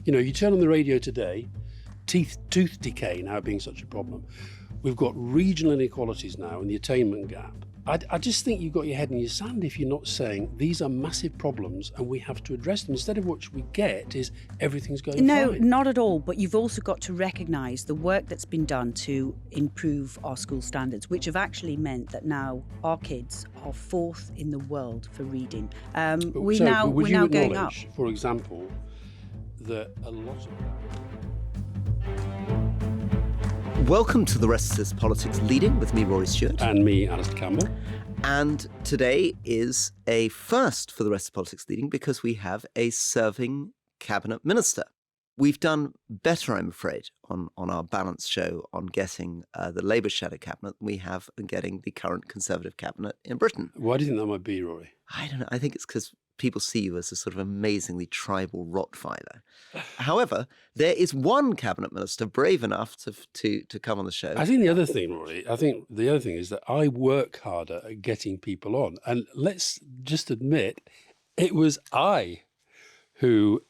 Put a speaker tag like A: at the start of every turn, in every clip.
A: You turn on the radio today, tooth decay now being such a problem. We've got regional inequalities now and the attainment gap. I just think you've got your head in your sand if you're not saying these are massive problems and we have to address them. Instead of what we get is everything's going fine.
B: No, not at all. But you've also got to recognise the work that's been done to improve our school standards, which have actually meant that now our kids are fourth in the world for reading. We're now going up.
A: For example, that a lot of
C: Welcome to The Rest is Politics Leading with me, Rory Stewart.
A: And me, Alastair Campbell.
C: And today is a first for The Rest is Politics Leading because we have a serving cabinet minister. We've done better, I'm afraid, on our balanced show on getting the Labour shadow cabinet than we have in getting the current Conservative cabinet in Britain.
A: Why do you think that might be, Rory?
C: I don't know. I think it's because people see you as a sort of amazingly tribal Rottweiler. However, there is one cabinet minister brave enough to come on the show.
A: I think the other thing, Rory, is that I work harder at getting people on. And let's just admit, it was I who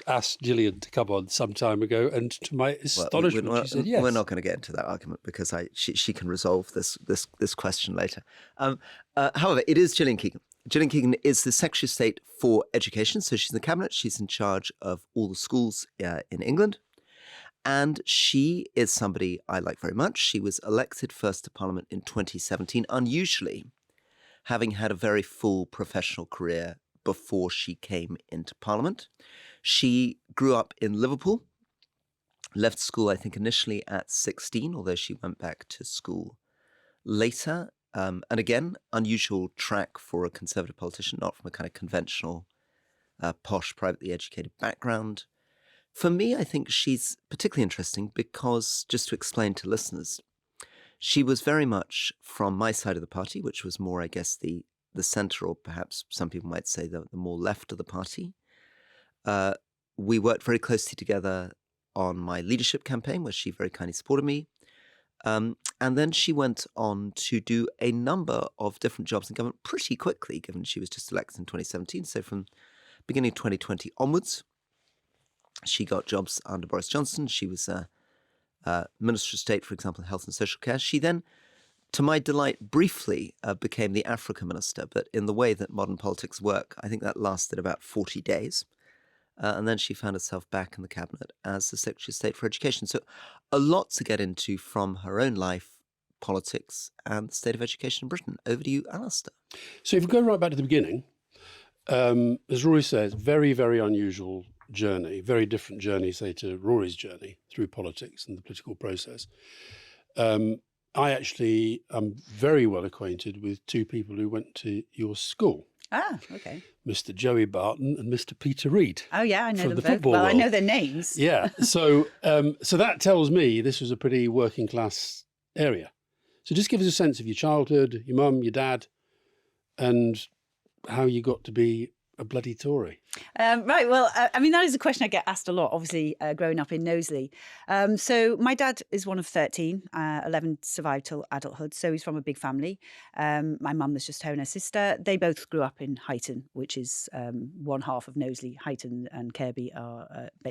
A: asked Gillian to come on some time ago, and to my astonishment, she said yes.
C: We're not going to get into that argument because she can resolve this question later. However, it is Gillian Keegan. Gillian Keegan is the Secretary of State for Education, so she's in the Cabinet. She's in charge of all the schools in England. And she is somebody I like very much. She was elected first to Parliament in 2017, unusually, having had a very full professional career before she came into Parliament. She grew up in Liverpool, left school, I think, initially at 16, although she went back to school later. And again, unusual track for a Conservative politician, not from a kind of conventional, posh, privately educated background. For me, I think she's particularly interesting because, just to explain to listeners, she was very much from my side of the party, which was more, I guess, the centre, or perhaps some people might say the more left of the party. We worked very closely together on my leadership campaign, where she very kindly supported me. And then she went on to do a number of different jobs in government pretty quickly, given she was just elected in 2017. So from beginning of 2020 onwards, she got jobs under Boris Johnson. She was Minister of State, for example, in Health and Social Care. She then, to my delight, briefly became the Africa Minister. But in the way that modern politics work, I think that lasted about 40 days. And then she found herself back in the cabinet as the Secretary of State for Education. So a lot to get into from her own life, politics, and the state of education in Britain. Over to you, Alastair.
A: So if we go right back to the beginning, as Rory says, very, very unusual journey, very different journey, say, to Rory's journey through politics and the political process. I actually am very well acquainted with two people who went to your school.
B: Ah, okay.
A: Mr. Joey Barton and Mr. Peter Reid.
B: Oh, yeah, I know them both.
A: Football
B: well,
A: world.
B: I know their names.
A: Yeah, so that tells me this was a pretty working class area. So just give us a sense of your childhood, your mum, your dad, and how you got to be a bloody Tory.
B: Right, well, I mean, that is a question I get asked a lot, obviously, growing up in Knowsley. So my dad is one of 13, 11 survived till adulthood, so he's from a big family. My mum was just her and her sister. They both grew up in Huyton, which is one half of Knowsley. Huyton and Kirby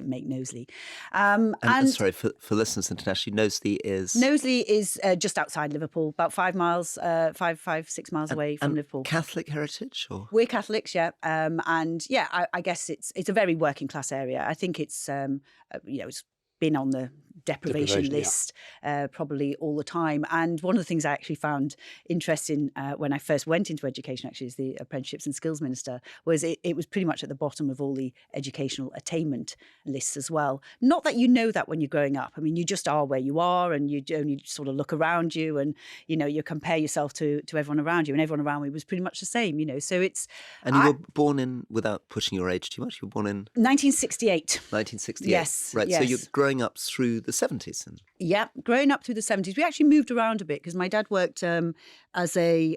B: make Knowsley.
C: And sorry, for listeners internationally, Knowsley is
B: just outside Liverpool, about 5 miles, 6 miles away from Liverpool.
C: Catholic heritage? Or?
B: We're Catholics, yeah. And yeah, I guess it's a very working class area. I think it's it's been on the deprivation list probably all the time. And one of the things I actually found interesting when I first went into education, actually, as the Apprenticeships and Skills Minister, was it was pretty much at the bottom of all the educational attainment lists as well. Not that you know that when you're growing up. I mean, you just are where you are, and you only sort of look around you, and you compare yourself to everyone around you, and everyone around me was pretty much the same. So it's.
C: And you were born in, without pushing your age too much, you were born in
B: 1968.
C: 1968.
B: Yes.
C: Right.
B: Yes.
C: So you're growing up through the 70s.
B: Yeah, growing up through the 70s. We actually moved around a bit because my dad worked as a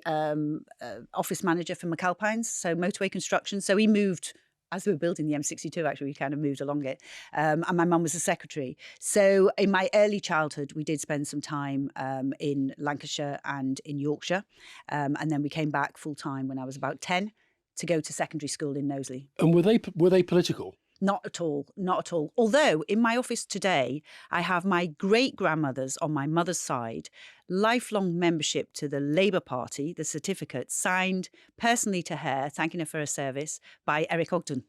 B: office manager for McAlpines, so motorway construction. So he moved, as we were building the M62, actually, we kind of moved along it. And my mum was a secretary. So in my early childhood, we did spend some time in Lancashire and in Yorkshire. And then we came back full time when I was about 10 to go to secondary school in Knowsley.
A: And were they political?
B: Not at all, not at all. Although in my office today, I have my great-grandmother's on my mother's side, lifelong membership to the Labour Party, the certificate, signed personally to her, thanking her for her service, by Eric Ogden.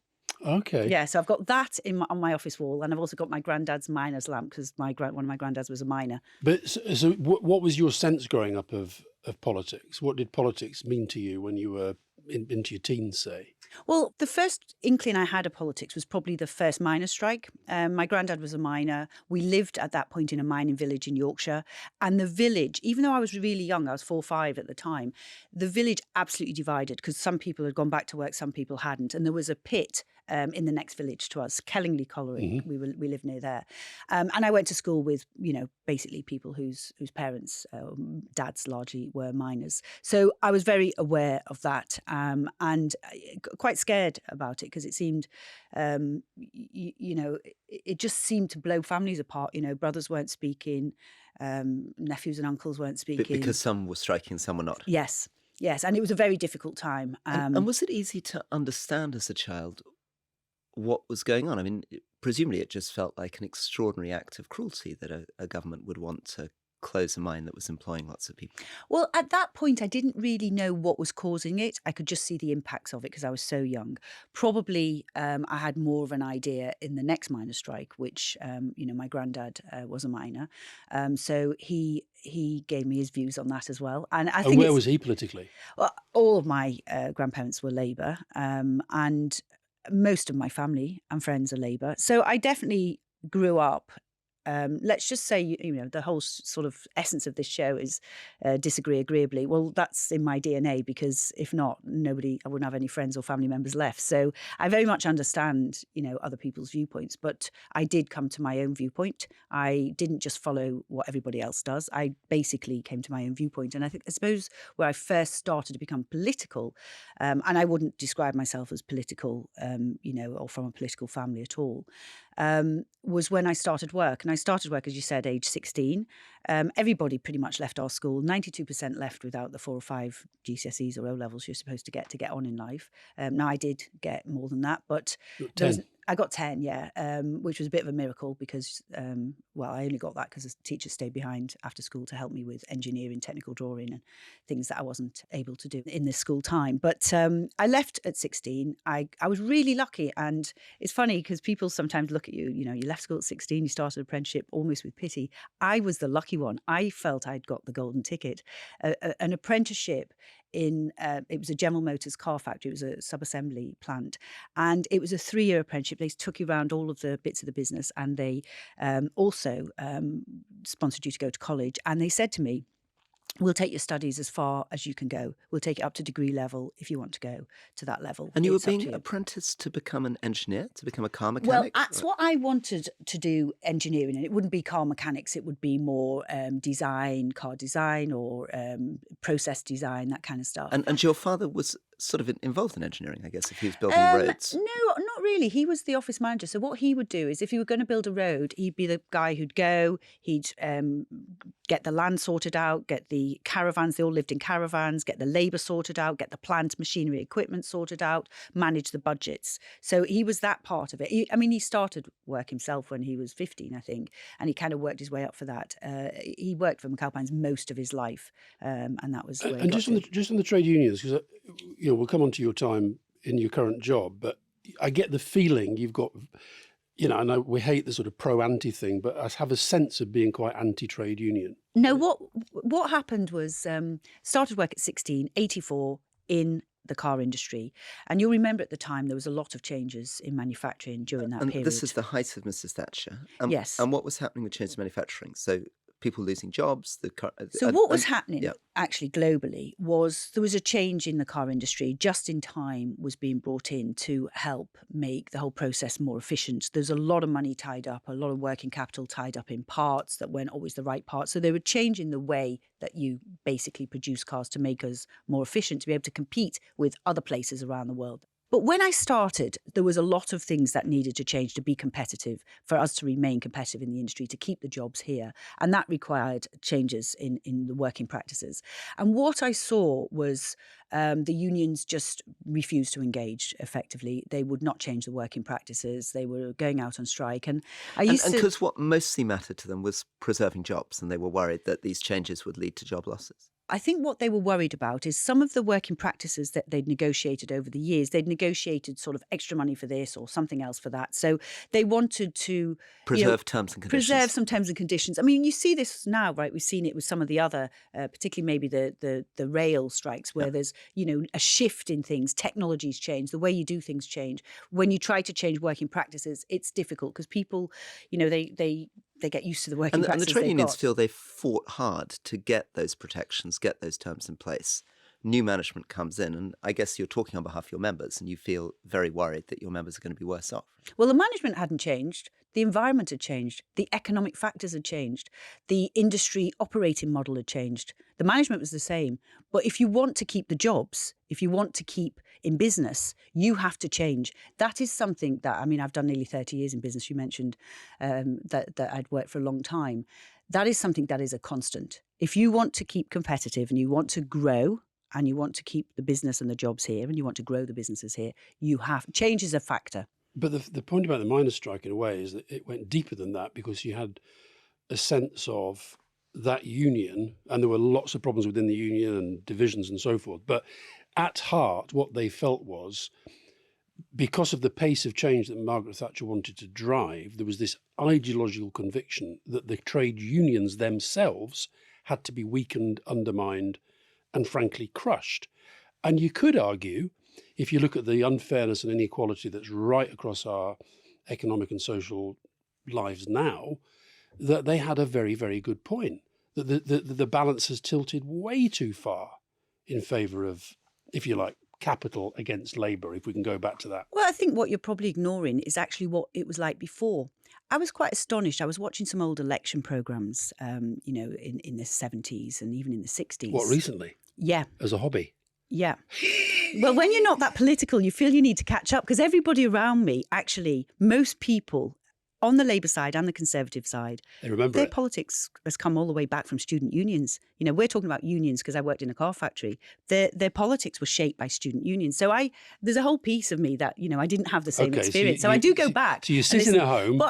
A: Okay.
B: Yeah, so I've got that on my office wall, and I've also got my granddad's miner's lamp because one of my granddads was a miner.
A: But so what was your sense growing up of politics? What did politics mean to you when you were into your teens, say?
B: Well, the first inkling I had of politics was probably the first miners' strike. My granddad was a miner. We lived at that point in a mining village in Yorkshire. And the village, even though I was really young, I was 4 or 5 at the time, the village absolutely divided because some people had gone back to work, some people hadn't. And there was a pit in the next village to us, Kellingley Colliery.
A: Mm-hmm.
B: We lived near there. And I went to school with, basically people whose parents, dads largely, were miners. So I was very aware of that and quite scared about it because it seemed, it just seemed to blow families apart. Brothers weren't speaking, nephews and uncles weren't speaking.
C: Because some were striking, some were not.
B: Yes, and it was a very difficult time.
C: And was it easy to understand as a child what was going on? I mean, presumably it just felt like an extraordinary act of cruelty that a government would want to close a mine that was employing lots of people.
B: Well, at that point, I didn't really know what was causing it. I could just see the impacts of it because I was so young. Probably I had more of an idea in the next miners' strike, which, my granddad was a miner. So he gave me his views on that as well. And I think
A: And where was he politically?
B: Well, all of my grandparents were Labour and most of my family and friends are Labour. So I definitely grew up. Let's just say, the whole sort of essence of this show is disagree agreeably. Well, that's in my DNA because if not, I wouldn't have any friends or family members left. So I very much understand, other people's viewpoints, but I did come to my own viewpoint. I didn't just follow what everybody else does. I basically came to my own viewpoint. And I suppose where I first started to become political, and I wouldn't describe myself as political, or from a political family at all, was when I started work. And I started work, as you said, age 16. Everybody pretty much left our school. 92% left without the 4 or 5 GCSEs or O-levels you're supposed to get on in life. Now, I did get more than that, but
A: 10.
B: I got 10, yeah, which was a bit of a miracle because, I only got that because the teacher stayed behind after school to help me with engineering, technical drawing and things that I wasn't able to do in this school time. But I left at 16. I was really lucky. And it's funny because people sometimes look at you, you left school at 16, you started apprenticeship almost with pity. I was the lucky one. I felt I'd got the golden ticket. An apprenticeship it was a General Motors car factory. It was a sub-assembly plant. And it was a 3-year apprenticeship. They took you around all of the bits of the business and they also sponsored you to go to college. And they said to me, we'll take your studies as far as you can go. We'll take it up to degree level if you want to go to that level.
C: And you were being apprenticed to become an engineer, to become a car mechanic?
B: Well, that's what I wanted to do, engineering. And it wouldn't be car mechanics. It would be more design, car design or process design, that kind of stuff.
C: And your father was sort of involved in engineering, I guess, if he was building roads.
B: No, not really. He was the office manager. So what he would do is if he were going to build a road, he'd be the guy who'd go, he'd get the land sorted out, get the caravans, they all lived in caravans, get the labour sorted out, get the plant, machinery, equipment sorted out, manage the budgets. So he was that part of it. He started work himself when he was 15, I think, and he kind of worked his way up for that. He worked for McAlpines most of his life, and that was the way.
A: And just on the trade unions, because we'll come on to your time in your current job, but I get the feeling you've got, I know we hate the sort of pro-anti thing, but I have a sense of being quite anti-trade union.
B: No, what happened was started work at 16, 84 in the car industry. And you'll remember at the time there was a lot of changes in manufacturing during that period.
C: And this is the height of Mrs. Thatcher.
B: Yes.
C: And what was happening with change in manufacturing? So people losing jobs.
B: So what was happening actually globally was there was a change in the car industry. Just in time was being brought in to help make the whole process more efficient. There's a lot of money tied up, a lot of working capital tied up in parts that weren't always the right parts. So they were changing the way that you basically produce cars to make us more efficient, to be able to compete with other places around the world. But when I started, there was a lot of things that needed to change to be competitive, for us to remain competitive in the industry, to keep the jobs here. And that required changes in the working practices. And what I saw was the unions just refused to engage effectively. They would not change the working practices. They were going out on strike. And
C: because what mostly mattered to them was preserving jobs, and they were worried that these changes would lead to job losses.
B: I think what they were worried about is some of the working practices that they'd negotiated over the years. They'd negotiated sort of extra money for this or something else for that. So they wanted to
C: preserve terms and conditions.
B: Preserve some terms and conditions. I mean, you see this now, right? We've seen it with some of the other, particularly maybe the rail strikes, where there's, a shift in things. Technologies change. The way you do things change. When you try to change working practices, it's difficult because people, they get used to the working practices.
C: And the trade unions feel they've fought hard to get those protections, get those terms in place. New management comes in, and I guess you're talking on behalf of your members, and you feel very worried that your members are going to be worse off.
B: Well, the management hadn't changed. The environment had changed. The economic factors had changed. The industry operating model had changed. The management was the same. But if you want to keep the jobs, if you want to keep in business, you have to change. That is something that, I've done nearly 30 years in business. You mentioned that I'd worked for a long time. That is something that is a constant. If you want to keep competitive and you want to grow, and you want to keep the business and the jobs here, and you want to grow the businesses here, change is a factor.
A: But the point about the miners' strike, in a way, is that it went deeper than that, because you had a sense of that union, and there were lots of problems within the union and divisions and so forth. But at heart, what they felt was, because of the pace of change that Margaret Thatcher wanted to drive, there was this ideological conviction that the trade unions themselves had to be weakened, undermined, and frankly crushed. And you could argue, if you look at the unfairness and inequality that's right across our economic and social lives now, that they had a very, very good point, that the balance has tilted way too far in favour of, if you like, capital against labour, if we can go back to that.
B: Well, I think what you're probably ignoring is actually what it was like before. I was quite astonished. I was watching some old election programmes, in the 70s and even in the 60s.
A: What, recently?
B: Yeah.
A: As a hobby?
B: Yeah. Well, when you're not that political, you feel you need to catch up, because everybody around me, actually, most people on the Labour side and the Conservative side,
A: they remember
B: their
A: it.
B: Politics has come all the way back from student unions. We're talking about unions because I worked in a car factory. Their politics were shaped by student unions. So there's a whole piece of me that, I didn't have the same experience. So I do go back.
A: So you're sitting at home,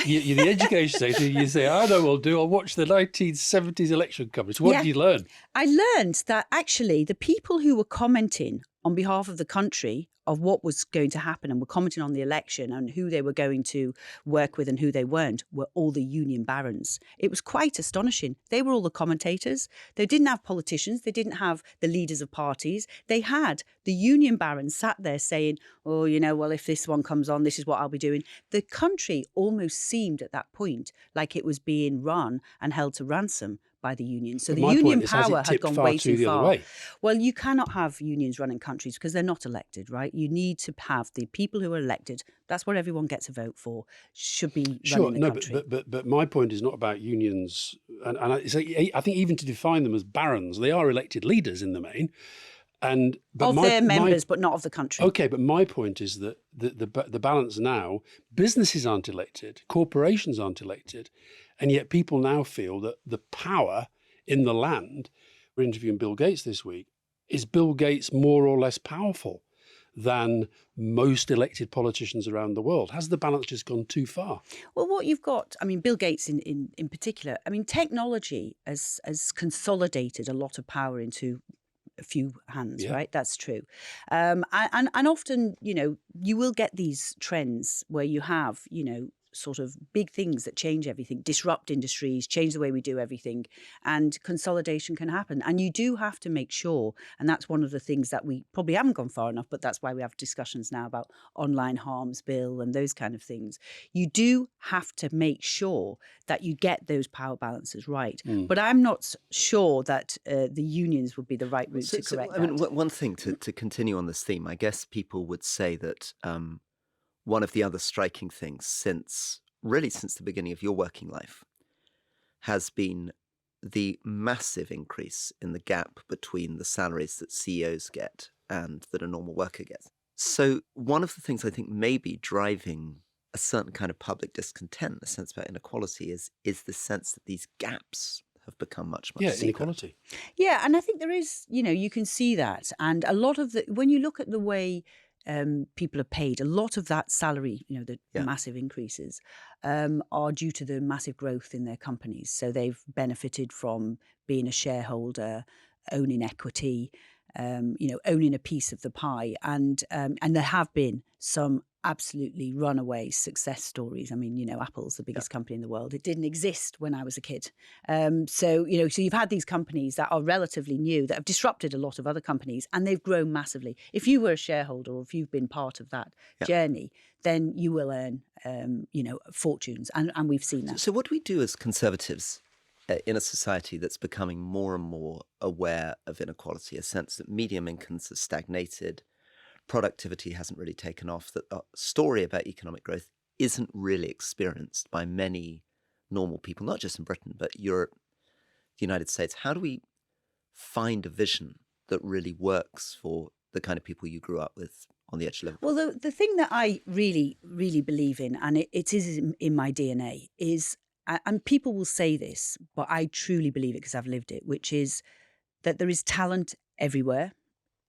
A: you're the education sector, you say, I know what I'll watch the 1970s election coverage. What did you learn?
B: I learned that actually the people who were commenting on behalf of the country of what was going to happen and were commenting on the election and who they were going to work with and who they weren't were all the union barons. It was quite astonishing. They were all the commentators. They didn't have politicians. They didn't have the leaders of parties. They had the union barons sat there saying, oh, well, if this one comes on, this is what I'll be doing. The country almost seemed at that point like it was being run and held to ransom by the union. So the union power had gone way too far. Well, you cannot have unions running countries because they're not elected, right? You need to have the people who are elected. That's what everyone gets a vote for. Should be running the country.
A: But my point is not about unions, and I think even to define them as barons, they are elected leaders in the main. But
B: their members, but not of the country.
A: Okay, but my point is that the balance now, businesses aren't elected, corporations aren't elected, and yet people now feel that the power in the land, we're interviewing Bill Gates this week, is Bill Gates more or less powerful than most elected politicians around the world? Has the balance just gone too far?
B: Well, what you've got, Bill Gates in particular, technology has consolidated a lot of power into a few hands, right? That's true. And often, you will get these trends where you have, sort of big things that change everything, disrupt industries, change the way we do everything, and consolidation can happen. And you do have to make sure, and that's one of the things that we probably haven't gone far enough, but that's why we have discussions now about online harms bill and those kind of things. You do have to make sure that you get those power balances right. But I'm not sure that the unions would be the right route to correct that.
C: One thing to continue on this theme, I guess people would say that one of the other striking things since the beginning of your working life has been the massive increase in the gap between the salaries that CEOs get and that a normal worker gets. So one of the things I think may be driving a certain kind of public discontent, a sense about inequality, is the sense that these gaps have become much deeper.
A: Inequality.
B: Yeah, and I think there is, you can see that. And a lot of when you look at the way people are paid, a lot of that salary, the massive increases are due to the massive growth in their companies. So they've benefited from being a shareholder, owning equity, owning a piece of the pie. And there have been some absolutely runaway success stories. I mean, Apple's the biggest company in the world. It didn't exist when I was a kid. So you've had these companies that are relatively new that have disrupted a lot of other companies, and they've grown massively. If you were a shareholder or if you've been part of that journey, then you will earn, fortunes. And we've seen that.
C: So what do we do as conservatives in a society that's becoming more and more aware of inequality, a sense that medium incomes have stagnated, productivity hasn't really taken off, that the story about economic growth isn't really experienced by many normal people, not just in Britain, but Europe, the United States? How do we find a vision that really works for the kind of people you grew up with on the edge of Liverpool?
B: Well, the thing that I really, really believe in, and it is in my DNA, is, and people will say this, but I truly believe it because I've lived it, which is that there is talent everywhere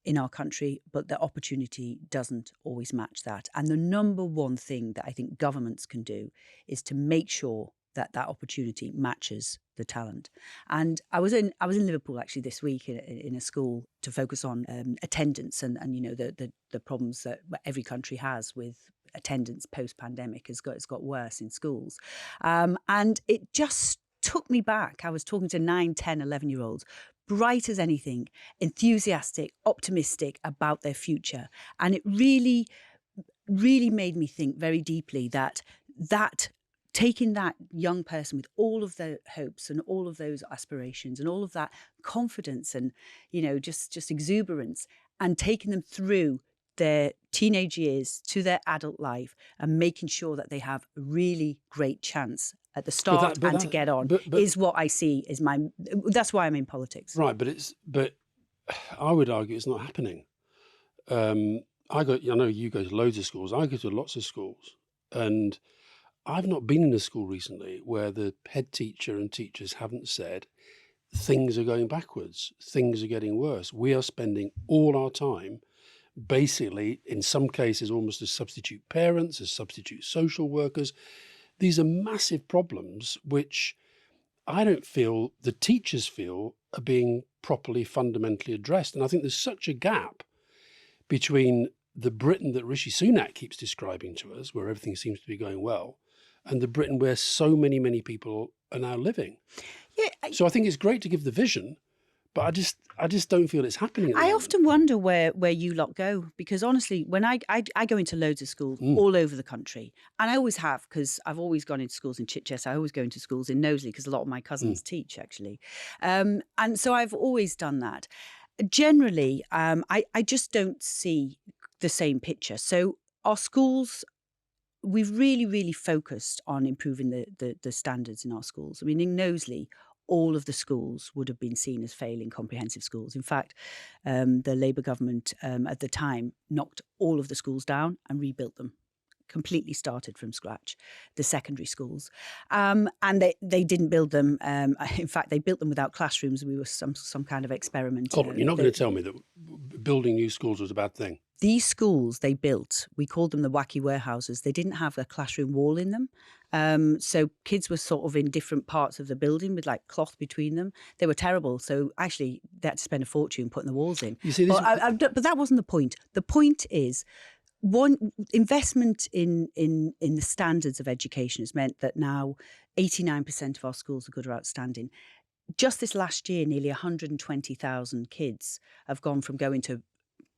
B: in our country, but the opportunity doesn't always match that. And the number one thing that I think governments can do is to make sure that that opportunity matches the talent. And I was in Liverpool actually this week in a school to focus on attendance and the problems that every country has with attendance post-pandemic. It's got worse in schools. And it just took me back. I was talking to 9, 10, 11-year-olds, bright as anything, enthusiastic, optimistic about their future. And it really, really made me think very deeply that taking that young person with all of their hopes and all of those aspirations and all of that confidence and, just exuberance, and taking them through their teenage years to their adult life and making sure that they have a really great chance at the start to get on is what I see is that's why I'm in politics.
A: Right, but I would argue it's not happening. I know you go to loads of schools. I go to lots of schools, and I've not been in a school recently where the head teacher and teachers haven't said things are going backwards, things are getting worse. We are spending all our time basically, in some cases, almost as substitute parents, as substitute social workers. These are massive problems which I don't feel the teachers feel are being properly fundamentally addressed. And I think there's such a gap between the Britain that Rishi Sunak keeps describing to us, where everything seems to be going well, and the Britain where so many, many people are now living. Yeah, so I think it's great to give the vision, but I just don't feel it's happening at the moment.
B: Often wonder where you lot go, because honestly, when I go into loads of schools all over the country, and I always have, because I've always gone into schools in Chichester, I always go into schools in Knowsley because a lot of my cousins teach actually, and so I've always done that. Generally, I just don't see the same picture. So our schools, we've really, really focused on improving the standards in our schools. I mean, in Knowsley, all of the schools would have been seen as failing comprehensive schools. In fact, the Labour government at the time knocked all of the schools down and rebuilt them, completely started from scratch, the secondary schools. And they didn't build them. In fact, they built them without classrooms. We were some kind of experiment.
A: Hold on, you're not going to tell me that building new schools was a bad thing.
B: These schools they built, we called them the wacky warehouses. They didn't have a classroom wall in them. So kids were sort of in different parts of the building with like cloth between them. They were terrible. So actually they had to spend a fortune putting the walls in.
A: You see,
B: but that wasn't the point. The point is, one, investment in the standards of education has meant that now 89% of our schools are good or outstanding. Just this last year, nearly 120,000 kids have gone from going to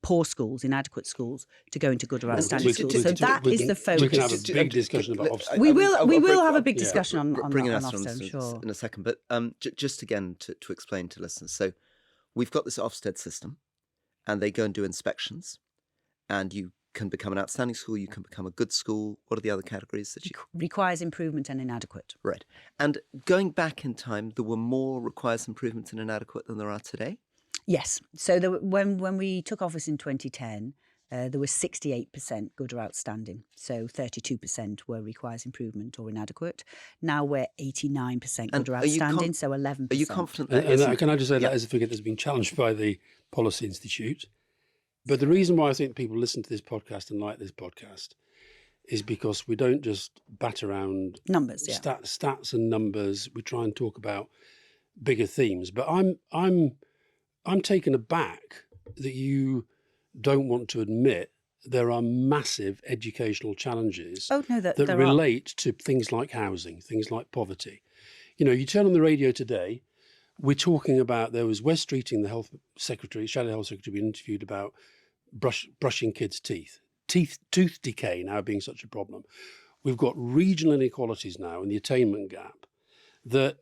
B: poor schools, inadequate schools, to going to good or outstanding schools. So that is the focus.
A: We can have a big discussion about Ofsted.
B: We will have a big discussion on
C: Ofsted,
B: I'm sure.
C: In a second. But just again to explain to listeners. So we've got this Ofsted system, and they go and do inspections, and you can become an outstanding school, you can become a good school. What are the other categories that you...
B: Requires improvement and inadequate.
C: Right. And going back in time, there were more requires improvement and inadequate than there are today?
B: Yes. So when we took office in 2010, there was 68% good or outstanding. So 32% were requires improvement or inadequate. Now we're 89% good or outstanding, so 11%.
C: Are you confident
A: and can I just say that as a figure that's been challenged by the Policy Institute? But the reason why I think people listen to this podcast and like this podcast is because we don't just bat around
B: numbers,
A: stats and numbers. We try and talk about bigger themes. But I'm taken aback that you don't want to admit there are massive educational challenges that relate to things like housing, things like poverty. You know, you turn on the radio today, we're talking about, there was Wes Streeting, the health secretary, shadow health secretary, being interviewed about brushing kids' teeth. Tooth decay now being such a problem. We've got regional inequalities now and the attainment gap that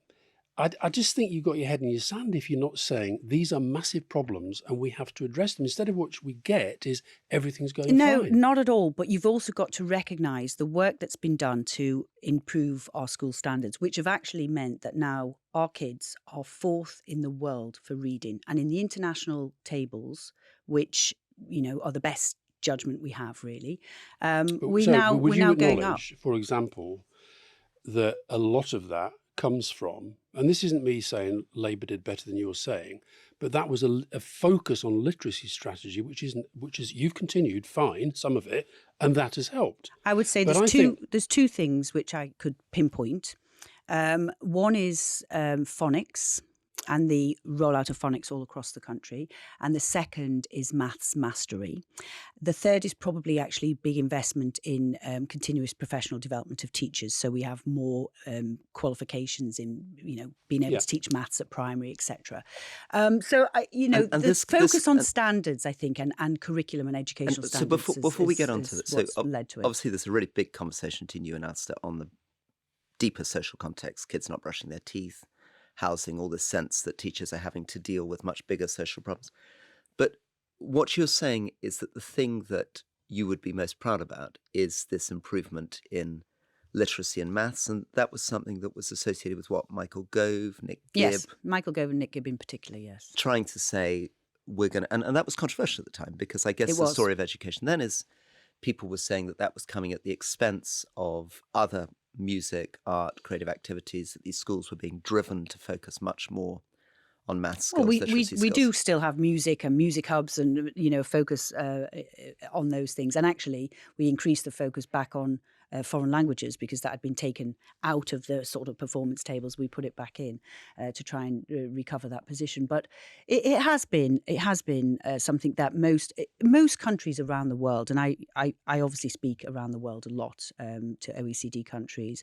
A: I just think you've got your head in your sand if you're not saying these are massive problems and we have to address them. Instead of what we get is everything's going fine.
B: No, not at all. But you've also got to recognise the work that's been done to improve our school standards, which have actually meant that now our kids are 4th in the world for reading. And in the international tables, which, you know, are the best judgment we have, really, we're now going up.
A: For example, that a lot of that comes from, and this isn't me saying Labour did better than you're saying, but that was a focus on literacy strategy, which is you've continued fine, some of it, and that has helped.
B: I would say there's two things which I could pinpoint. One is phonics and the rollout of phonics all across the country. And the second is maths mastery. The third is probably actually big investment in continuous professional development of teachers. So we have more qualifications in, you know, being able to teach maths at primary, etc. So, this focus on standards, I think, and curriculum and educational standards.
C: So before we get on to it,
B: led to it.
C: Obviously there's a really big conversation between you and Alastair on the deeper social context, kids not brushing their teeth, housing, all this sense that teachers are having to deal with much bigger social problems. But what you're saying is that the thing that you would be most proud about is this improvement in literacy and maths, and that was something that was associated with what, Michael Gove, Nick Gibb?
B: Yes, Michael Gove and Nick Gibb in particular, yes.
C: Trying to say we're going to, and that was controversial at the time, because I guess the story of education then is people were saying that was coming at the expense of other music, art, creative activities, that these schools were being driven to focus much more on maths skills,
B: we do still have music and music hubs and, you know, focus on those things. And actually, we increased the focus back on foreign languages because that had been taken out of the sort of performance tables. We put it back in to try and recover that position. But it has been something that most countries around the world, and I obviously speak around the world a lot to OECD countries,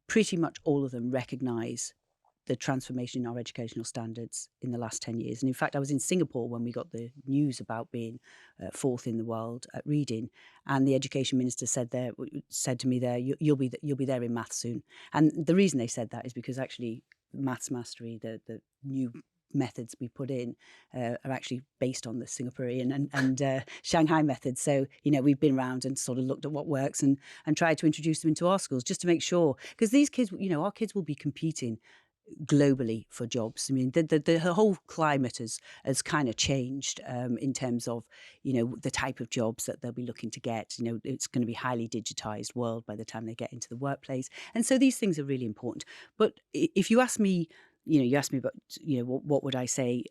B: pretty much all of them recognise the transformation in our educational standards in the last 10 years. And in fact, I was in Singapore when we got the news about being 4th in the world at reading, and the education minister said to me there, you'll be there in maths soon. And the reason they said that is because actually maths mastery, the new methods we put in are actually based on the Singaporean and Shanghai methods. So, you know, we've been around and sort of looked at what works and tried to introduce them into our schools just to make sure, because these kids, you know, our kids will be competing globally for jobs. I mean, the whole climate has kind of changed in terms of, you know, the type of jobs that they'll be looking to get. You know, it's going to be a highly digitized world by the time they get into the workplace. And so these things are really important. But if you ask me, you asked me about, what would I say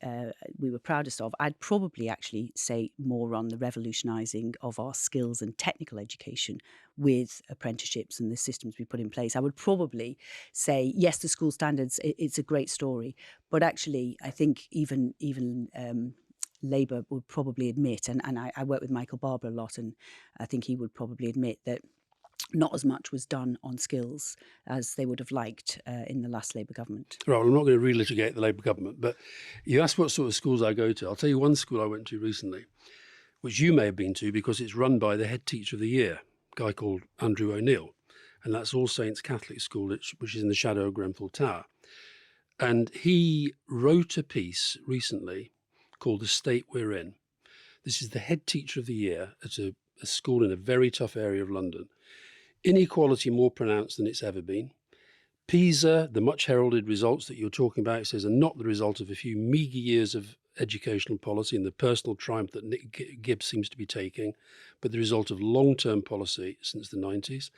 B: we were proudest of? I'd probably actually say more on the revolutionising of our skills and technical education with apprenticeships and the systems we put in place. I would probably say, yes, the school standards, it's a great story. But actually, I think even Labour would probably admit, and I work with Michael Barber a lot, and I think he would probably admit that not as much was done on skills as they would have liked in the last Labour government.
A: Right, well, I'm not going to relitigate the Labour government, but you asked what sort of schools I go to. I'll tell you one school I went to recently, which you may have been to because it's run by the head teacher of the year, a guy called Andrew O'Neill, and that's All Saints Catholic School, which is in the shadow of Grenfell Tower. And he wrote a piece recently called The State We're In. This is the head teacher of the year at a school in a very tough area of London. Inequality more pronounced than it's ever been. PISA, the much heralded results that you're talking about, it says, are not the result of a few meagre years of educational policy and the personal triumph that Nick Gibbs seems to be taking, but the result of long-term policy since the 90s.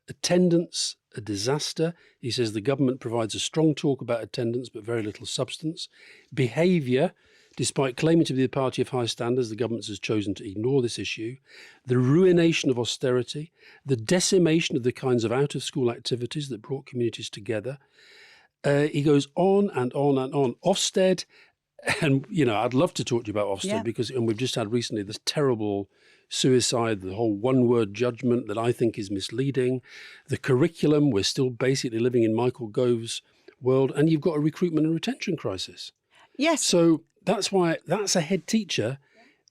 A: Attendance, a disaster. He says the government provides a strong talk about attendance, but very little substance. Behaviour, despite claiming to be the party of high standards, the government has chosen to ignore this issue. The ruination of austerity, the decimation of the kinds of out-of-school activities that brought communities together. He goes on and on and on. Ofsted, and, I'd love to talk to you about Ofsted because we've just had recently this terrible suicide, the whole one-word judgment that I think is misleading. The curriculum, we're still basically living in Michael Gove's world, and you've got a recruitment and retention crisis.
B: Yes.
A: So that's why that's a head teacher,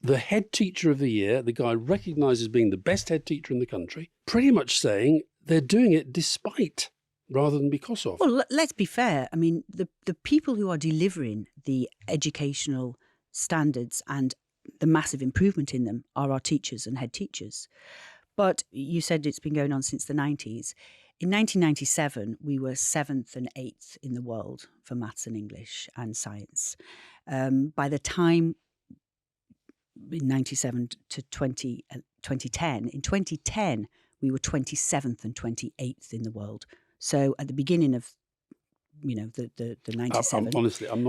A: the head teacher of the year, the guy recognised as being the best head teacher in the country, pretty much saying they're doing it despite rather than because of.
B: Well, let's be fair. I mean, the people who are delivering the educational standards and the massive improvement in them are our teachers and head teachers. But you said it's been going on since the 90s. In 1997, we were 7th and 8th in the world for maths and English and science. By the time in 97 to 2010, in 2010, we were 27th and 28th in the world. So at the beginning of, the 97.
A: Honestly, I'm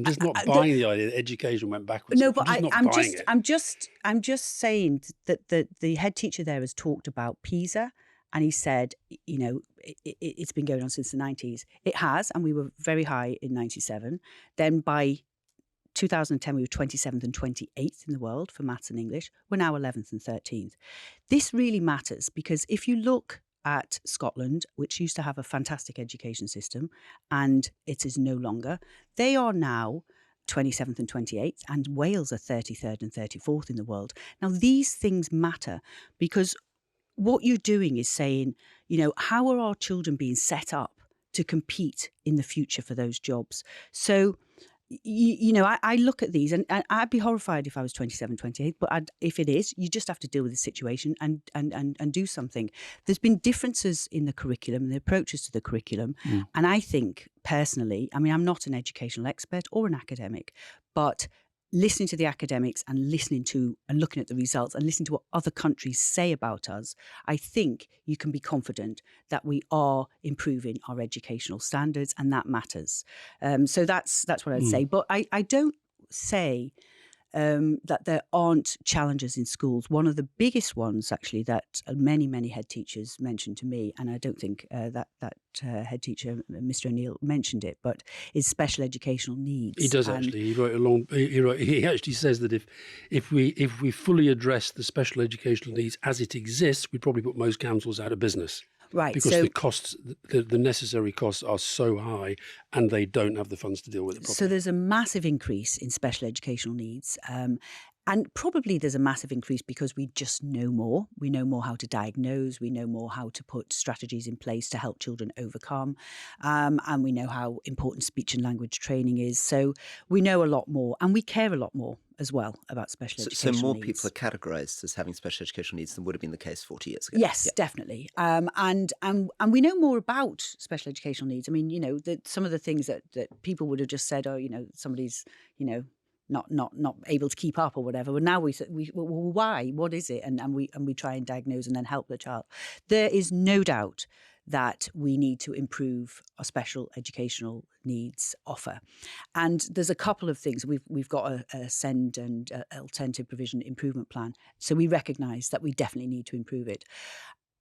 A: just not buying the idea that education went backwards.
B: No, but I'm just saying that the head teacher there has talked about PISA, and he said, it's been going on since the 90s. It has, and we were very high in 97. Then by 2010, we were 27th and 28th in the world for maths and English. We're now 11th and 13th. This really matters because if you look at Scotland, which used to have a fantastic education system, and it is no longer, they are now 27th and 28th, and Wales are 33rd and 34th in the world. Now, these things matter because what you're doing is saying, how are our children being set up to compete in the future for those jobs? So, I look at these and I'd be horrified if I was 27, 28, but if it is, you just have to deal with the situation and do something. There's been differences in the curriculum and the approaches to the curriculum. And I think personally, I'm not an educational expert or an academic, but listening to the academics and looking at the results and listening to what other countries say about us, I think you can be confident that we are improving our educational standards, and that matters. So that's what I'd say. But I don't say that there aren't challenges in schools. One of the biggest ones, actually, that many, many head teachers mentioned to me, and I don't think that head teacher, Mr. O'Neill, mentioned it, but is special educational needs.
A: He does actually. He actually says that if we fully address the special educational needs as it exists, we'd probably put most councils out of business.
B: Right.
A: Because the costs, the necessary costs are so high and they don't have the funds to deal with it properly.
B: So there's a massive increase in special educational needs. And probably there's a massive increase because we just know more. We know more how to diagnose. We know more how to put strategies in place to help children overcome. And we know how important speech and language training is. So we know a lot more and we care a lot more as well about special educational needs.
C: So more people are categorised as having special educational needs than would have been the case 40 years ago.
B: Yes, definitely. And we know more about special educational needs. Some of the things that people would have just said, somebody's, not able to keep up or whatever. Well, now well, why? What is it? And we try and diagnose and then help the child. There is no doubt that we need to improve our special educational needs offer. And there's a couple of things. We've got a SEND and alternative provision improvement plan. So we recognise that we definitely need to improve it.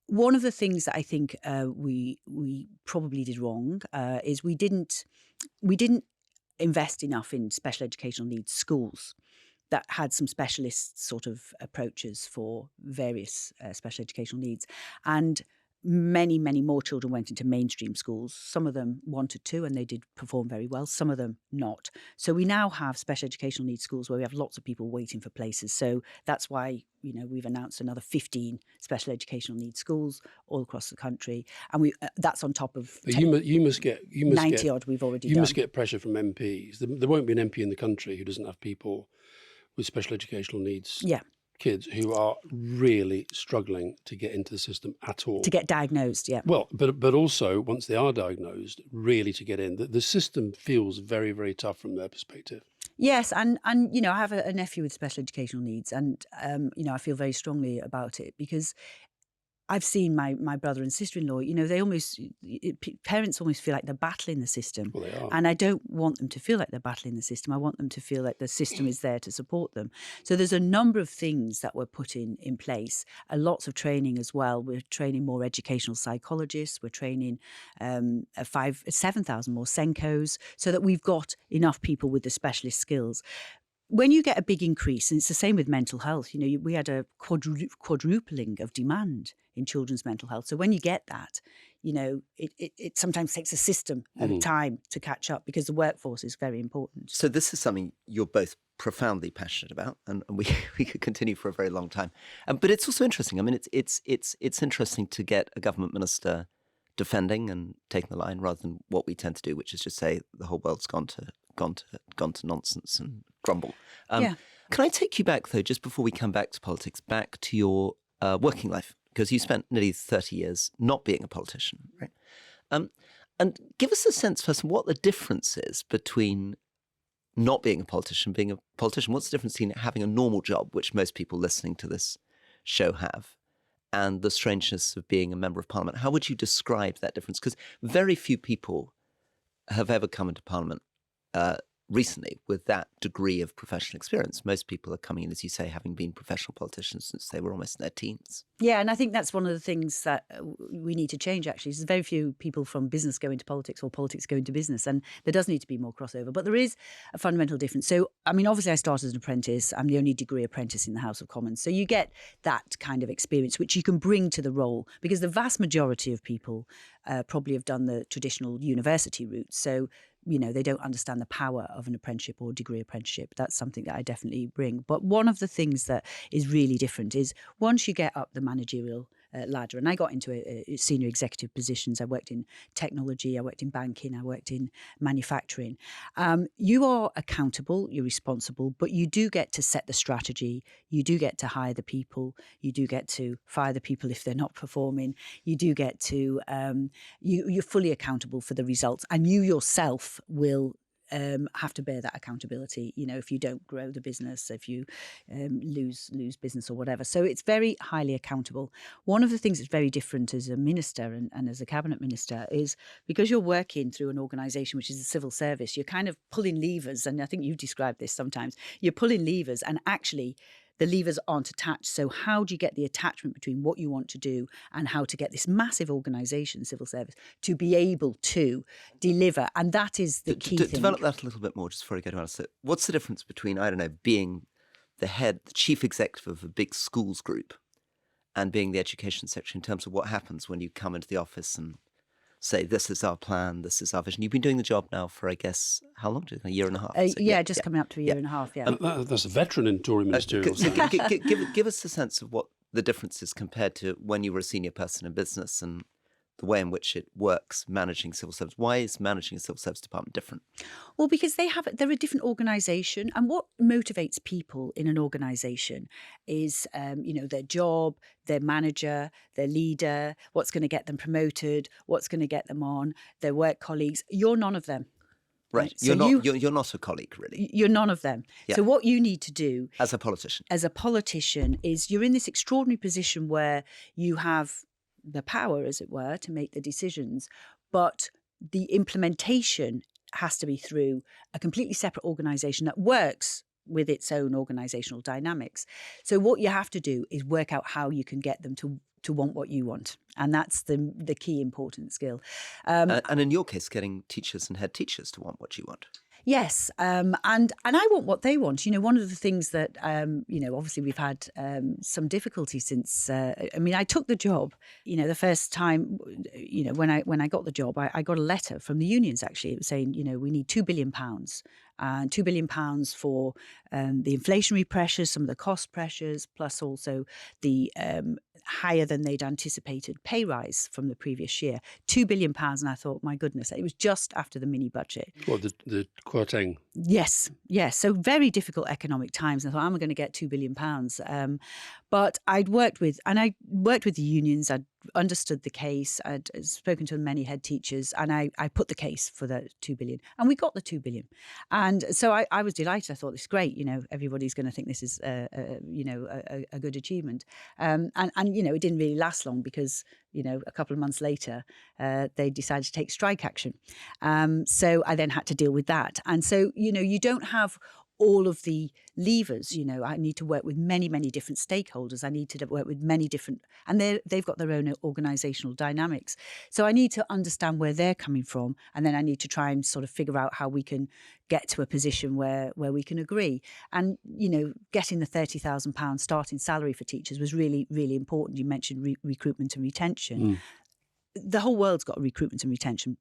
B: One of the things that I think we probably did wrong is we didn't invest enough in special educational needs schools that had some specialist sort of approaches for various special educational needs. And many, many more children went into mainstream schools. Some of them wanted to, and they did perform very well. Some of them not. So we now have special educational needs schools where we have lots of people waiting for places. So that's why, we've announced another 15 special educational needs schools all across the country. And that's on top of 90 odd we've already done.
A: You must get pressure from MPs. There won't be an MP in the country who doesn't have people with special educational needs. Kids who are really struggling to get into the system at all.
B: To get diagnosed, yeah.
A: Well, but also, once they are diagnosed, really to get in. The system feels very, very tough from their perspective.
B: Yes, and I have a nephew with special educational needs, and I feel very strongly about it because I've seen my brother and sister-in-law, they parents almost feel like they're battling the system.
A: Well, they are.
B: And I don't want them to feel like they're battling the system. I want them to feel like the system is there to support them. So there's a number of things that we're putting in place, lots of training as well. We're training more educational psychologists. We're training 7,000 more Senkos so that we've got enough people with the specialist skills. When you get a big increase, and it's the same with mental health, we had a quadrupling of demand in children's mental health. So when you get that, it sometimes takes a system of time to catch up because the workforce is very important.
C: So this is something you're both profoundly passionate about, and we could continue for a very long time. But it's also interesting. I mean, it's interesting to get a government minister defending and taking the line rather than what we tend to do, which is just say the whole world's gone to nonsense and grumble. Can I take you back, though, just before we come back to politics, back to your working life? Because you spent nearly 30 years not being a politician, right? And give us a sense first of what the difference is between not being a politician and being a politician. What's the difference between having a normal job, which most people listening to this show have, and the strangeness of being a member of parliament? How would you describe that difference? Because very few people have ever come into parliament recently with that degree of professional experience. Most people are coming in, as you say, having been professional politicians since they were almost in their teens. Yeah,
B: and I think that's one of the things that we need to change, actually. There's very few people from business go into politics or politics go into business, and there does need to be more crossover. But there is a fundamental difference. So, obviously I started as an apprentice. I'm the only degree apprentice in the House of Commons. So you get that kind of experience, which you can bring to the role, because the vast majority of people probably have done the traditional university route. So they don't understand the power of an apprenticeship or degree apprenticeship. That's something that I definitely bring. But one of the things that is really different is once you get up the managerial ladder, and I got into senior executive positions. I worked in technology, I worked in banking, I worked in manufacturing. You are accountable, you're responsible, but you do get to set the strategy. You do get to hire the people. You do get to fire the people if they're not performing. You do get to, you're fully accountable for the results, and you yourself will have to bear that accountability, if you don't grow the business, if you lose business or whatever. So it's very highly accountable. One of the things that's very different as a minister and as a cabinet minister is because you're working through an organisation which is a civil service, you're kind of pulling levers, and I think you've described this sometimes. You're pulling levers and actually the levers aren't attached. So how do you get the attachment between what you want to do and how to get this massive organisation, civil service, to be able to deliver? And that is the key thing.
C: Develop that a little bit more just before I go to Alastair. What's the difference between, I don't know, being the chief executive of a big schools group and being the education secretary in terms of what happens when you come into the office and say, this is our plan, this is our vision? You've been doing the job now for, I guess, how long? A year and a half?
B: Coming up to a year and a half, yeah.
A: And that's a veteran in Tory ministerial.
C: Give us a sense of what the difference is compared to when you were a senior person in business and the way in which it works managing civil service. Why is managing a civil service department different?
B: Well, because they're a different organisation, and what motivates people in an organisation is, their job, their manager, their leader, what's going to get them promoted, what's going to get them on, their work colleagues. You're none of them.
C: Right. You're not a colleague, really.
B: You're none of them.
C: Yeah.
B: So what you need to do
C: as a politician
B: is you're in this extraordinary position where you have the power, as it were, to make the decisions, but the implementation has to be through a completely separate organisation that works with its own organisational dynamics. So what you have to do is work out how you can get them to want what you want. And that's the key important skill.
C: And in your case, getting teachers and head teachers to want what you want.
B: Yes, and I want what they want. One of the things that, obviously we've had some difficulty since, I took the job, the first time, when I got the job, I got a letter from the unions, actually. It was saying, we need £2 billion. And £2 billion for the inflationary pressures, some of the cost pressures, plus also the higher than they'd anticipated pay rise from the previous year. £2 billion. And I thought, my goodness, it was just after the mini budget.
A: What, the Kwarteng?
B: Yes. So very difficult economic times. I thought, am I going to get £2 billion? But I'd worked with the unions. I'd understood the case. I'd spoken to many head teachers, and I put the case for the 2 billion, and we got the 2 billion. And so I was delighted. I thought, this is great. Everybody's going to think this is a good achievement. And it didn't really last long because a couple of months later they decided to take strike action. So I then had to deal with that. And so you don't have all of the levers. I need to work with many, many different stakeholders. I need to work with many different, and they've got their own organisational dynamics. So I need to understand where they're coming from, and then I need to try and sort of figure out how we can get to a position where we can agree. And getting the £30,000 starting salary for teachers was really, really important. You mentioned recruitment and retention. The whole world's got a recruitment and retention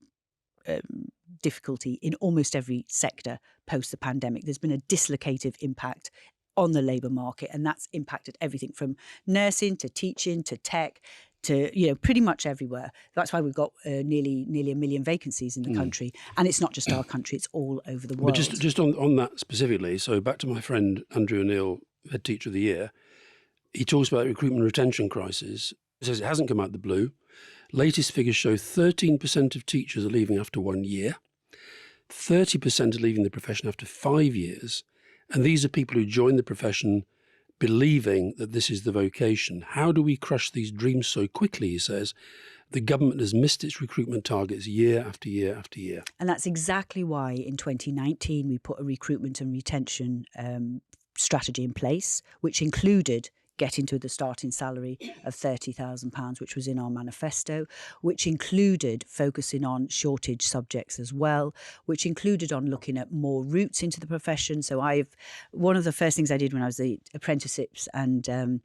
B: difficulty in almost every sector post the pandemic. There's been a dislocative impact on the labour market, and that's impacted everything from nursing to teaching to tech to pretty much everywhere. That's why we've got nearly 1 million vacancies in the country, and it's not just our country; it's all over the world.
A: But just on that specifically, so back to my friend Andrew O'Neill, Head Teacher of the Year, he talks about recruitment and retention crisis. He says it hasn't come out of the blue. Latest figures show 13% of teachers are leaving after 1 year, 30% are leaving the profession after 5 years, and these are people who join the profession believing that this is the vocation. How do we crush these dreams so quickly, he says? The government has missed its recruitment targets year after year after year.
B: And that's exactly why in 2019 we put a recruitment and retention strategy in place, which included getting to the starting salary of £30,000, which was in our manifesto, which included focusing on shortage subjects as well, which included on looking at more routes into the profession. So one of the first things I did when I was the apprenticeships and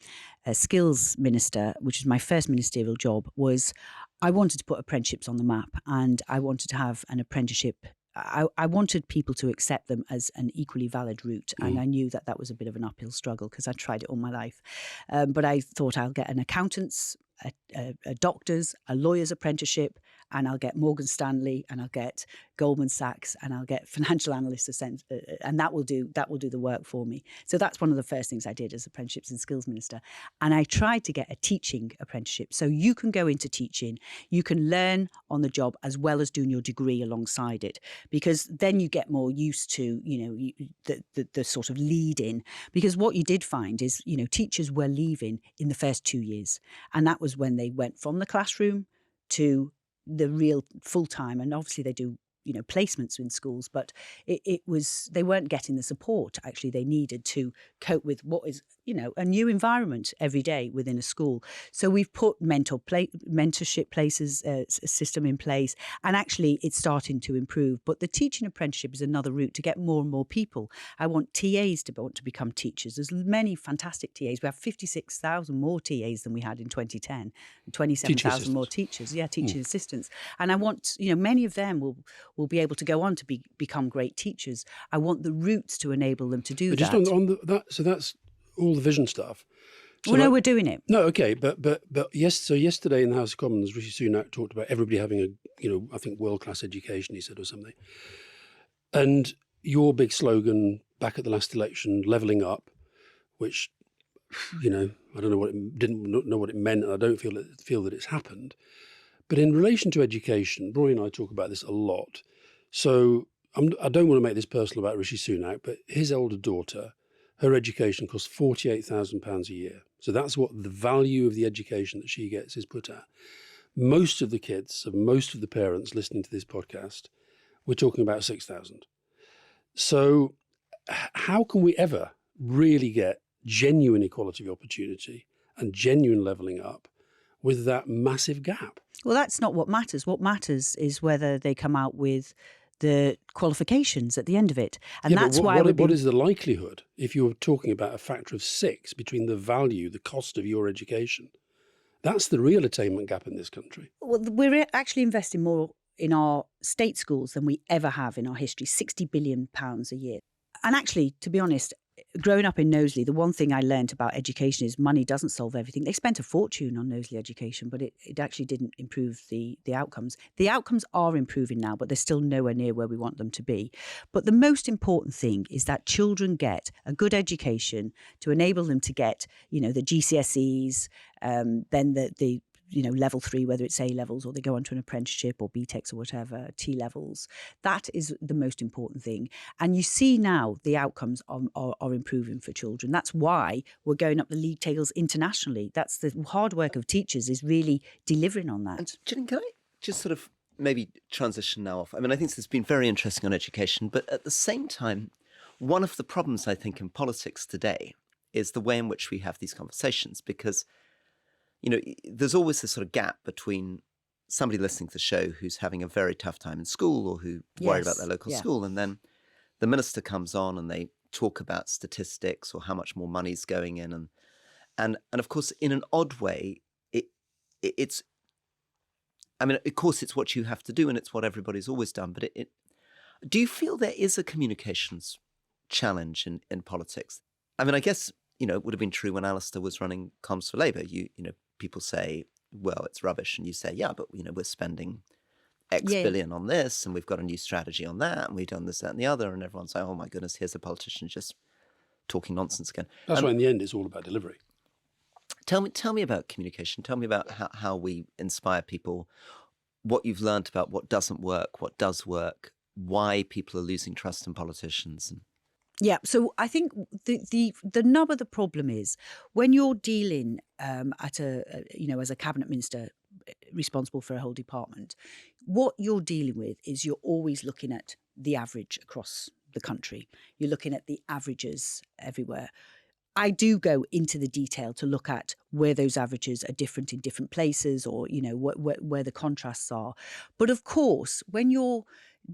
B: skills minister, which is my first ministerial job, was I wanted to put apprenticeships on the map, and I wanted to have an apprenticeship. I wanted people to accept them as an equally valid route. And I knew that was a bit of an uphill struggle because I tried it all my life. But I thought I'll get an accountant's, a doctor's, a lawyer's apprenticeship, and I'll get Morgan Stanley, and I'll get Goldman Sachs, and I'll get financial analysts, and that will do the work for me. So that's one of the first things I did as apprenticeships and skills minister. And I tried to get a teaching apprenticeship. So you can go into teaching, you can learn on the job as well as doing your degree alongside it, because then you get more used to, the sort of lead in. Because what you did find is, teachers were leaving in the first 2 years. And that was when they went from the classroom to the real full-time, and obviously they do placements in schools, but it was, they weren't getting the support actually they needed to cope with what is a new environment every day within a school. So we've put mentorship places system in place, and actually it's starting to improve. But the teaching apprenticeship is another route to get more and more people. I want TAs to want to become teachers. There's many fantastic TAs. We have 56,000 more TAs than we had in 2010, 27,000 more teachers. Yeah, teaching assistants. And I want many of them will be able to go on to become great teachers. I want the routes to enable them to do that.
A: Just on so that's all the vision stuff. So
B: no, we're doing it.
A: No, okay, but yes. So yesterday in the House of Commons, Rishi Sunak talked about everybody having a I think world-class education, he said, or something. And your big slogan back at the last election, levelling up, which I don't know didn't know what it meant, and I don't feel that it's happened. But in relation to education, Rory and I talk about this a lot. So I don't want to make this personal about Rishi Sunak, but his older daughter, her education costs £48,000 a year. So that's what the value of the education that she gets is put at. Most of the kids, of most of the parents listening to this podcast, we're talking about 6,000. So how can we ever really get genuine equality of opportunity and genuine levelling up with that massive gap?
B: Well, that's not what matters. What matters is whether they come out with the qualifications at the end of it. And that's why
A: what is the likelihood, if you're talking about a factor of 6 between the value, the cost of your education? That's the real attainment gap in this country.
B: Well, we're actually investing more in our state schools than we ever have in our history, £60 billion a year. And actually, to be honest, growing up in Knowsley, the one thing I learned about education is money doesn't solve everything. They spent a fortune on Knowsley education, but it actually didn't improve the outcomes. The outcomes are improving now, but they're still nowhere near where we want them to be. But the most important thing is that children get a good education to enable them to get, the GCSEs, then the level 3, whether it's A levels or they go on to an apprenticeship or BTECs or whatever, T levels. That is the most important thing. And you see now the outcomes are improving for children. That's why we're going up the league tables internationally. That's the hard work of teachers, is really delivering on that.
C: And Gillian, can I just sort of maybe transition now off? I mean, I think this has been very interesting on education, but at the same time, one of the problems I think in politics today is the way in which we have these conversations, because there's always this sort of gap between somebody listening to the show who's having a very tough time in school or who worried about their local school, and then the minister comes on and they talk about statistics or how much more money's going in, and of course, in an odd way, it's. I mean, of course, it's what you have to do, and it's what everybody's always done. But do you feel there is a communications challenge in politics? I mean, I guess it would have been true when Alastair was running comms for Labour. People say, well, it's rubbish. And you say, yeah, but, we're spending X billion on this and we've got a new strategy on that and we've done this, that and the other. And everyone's like, oh, my goodness, here's a politician just talking nonsense again.
A: That's why in the end it's all about delivery.
C: Tell me about communication. Tell me about how we inspire people, what you've learned about what doesn't work, what does work, why people are losing trust in politicians.
B: Yeah, so I think the nub of the problem is when you're dealing at as a cabinet minister responsible for a whole department, what you're dealing with is you're always looking at the average across the country. You're looking at the averages everywhere. I do go into the detail to look at where those averages are different in different places, or where the contrasts are. But of course, when you're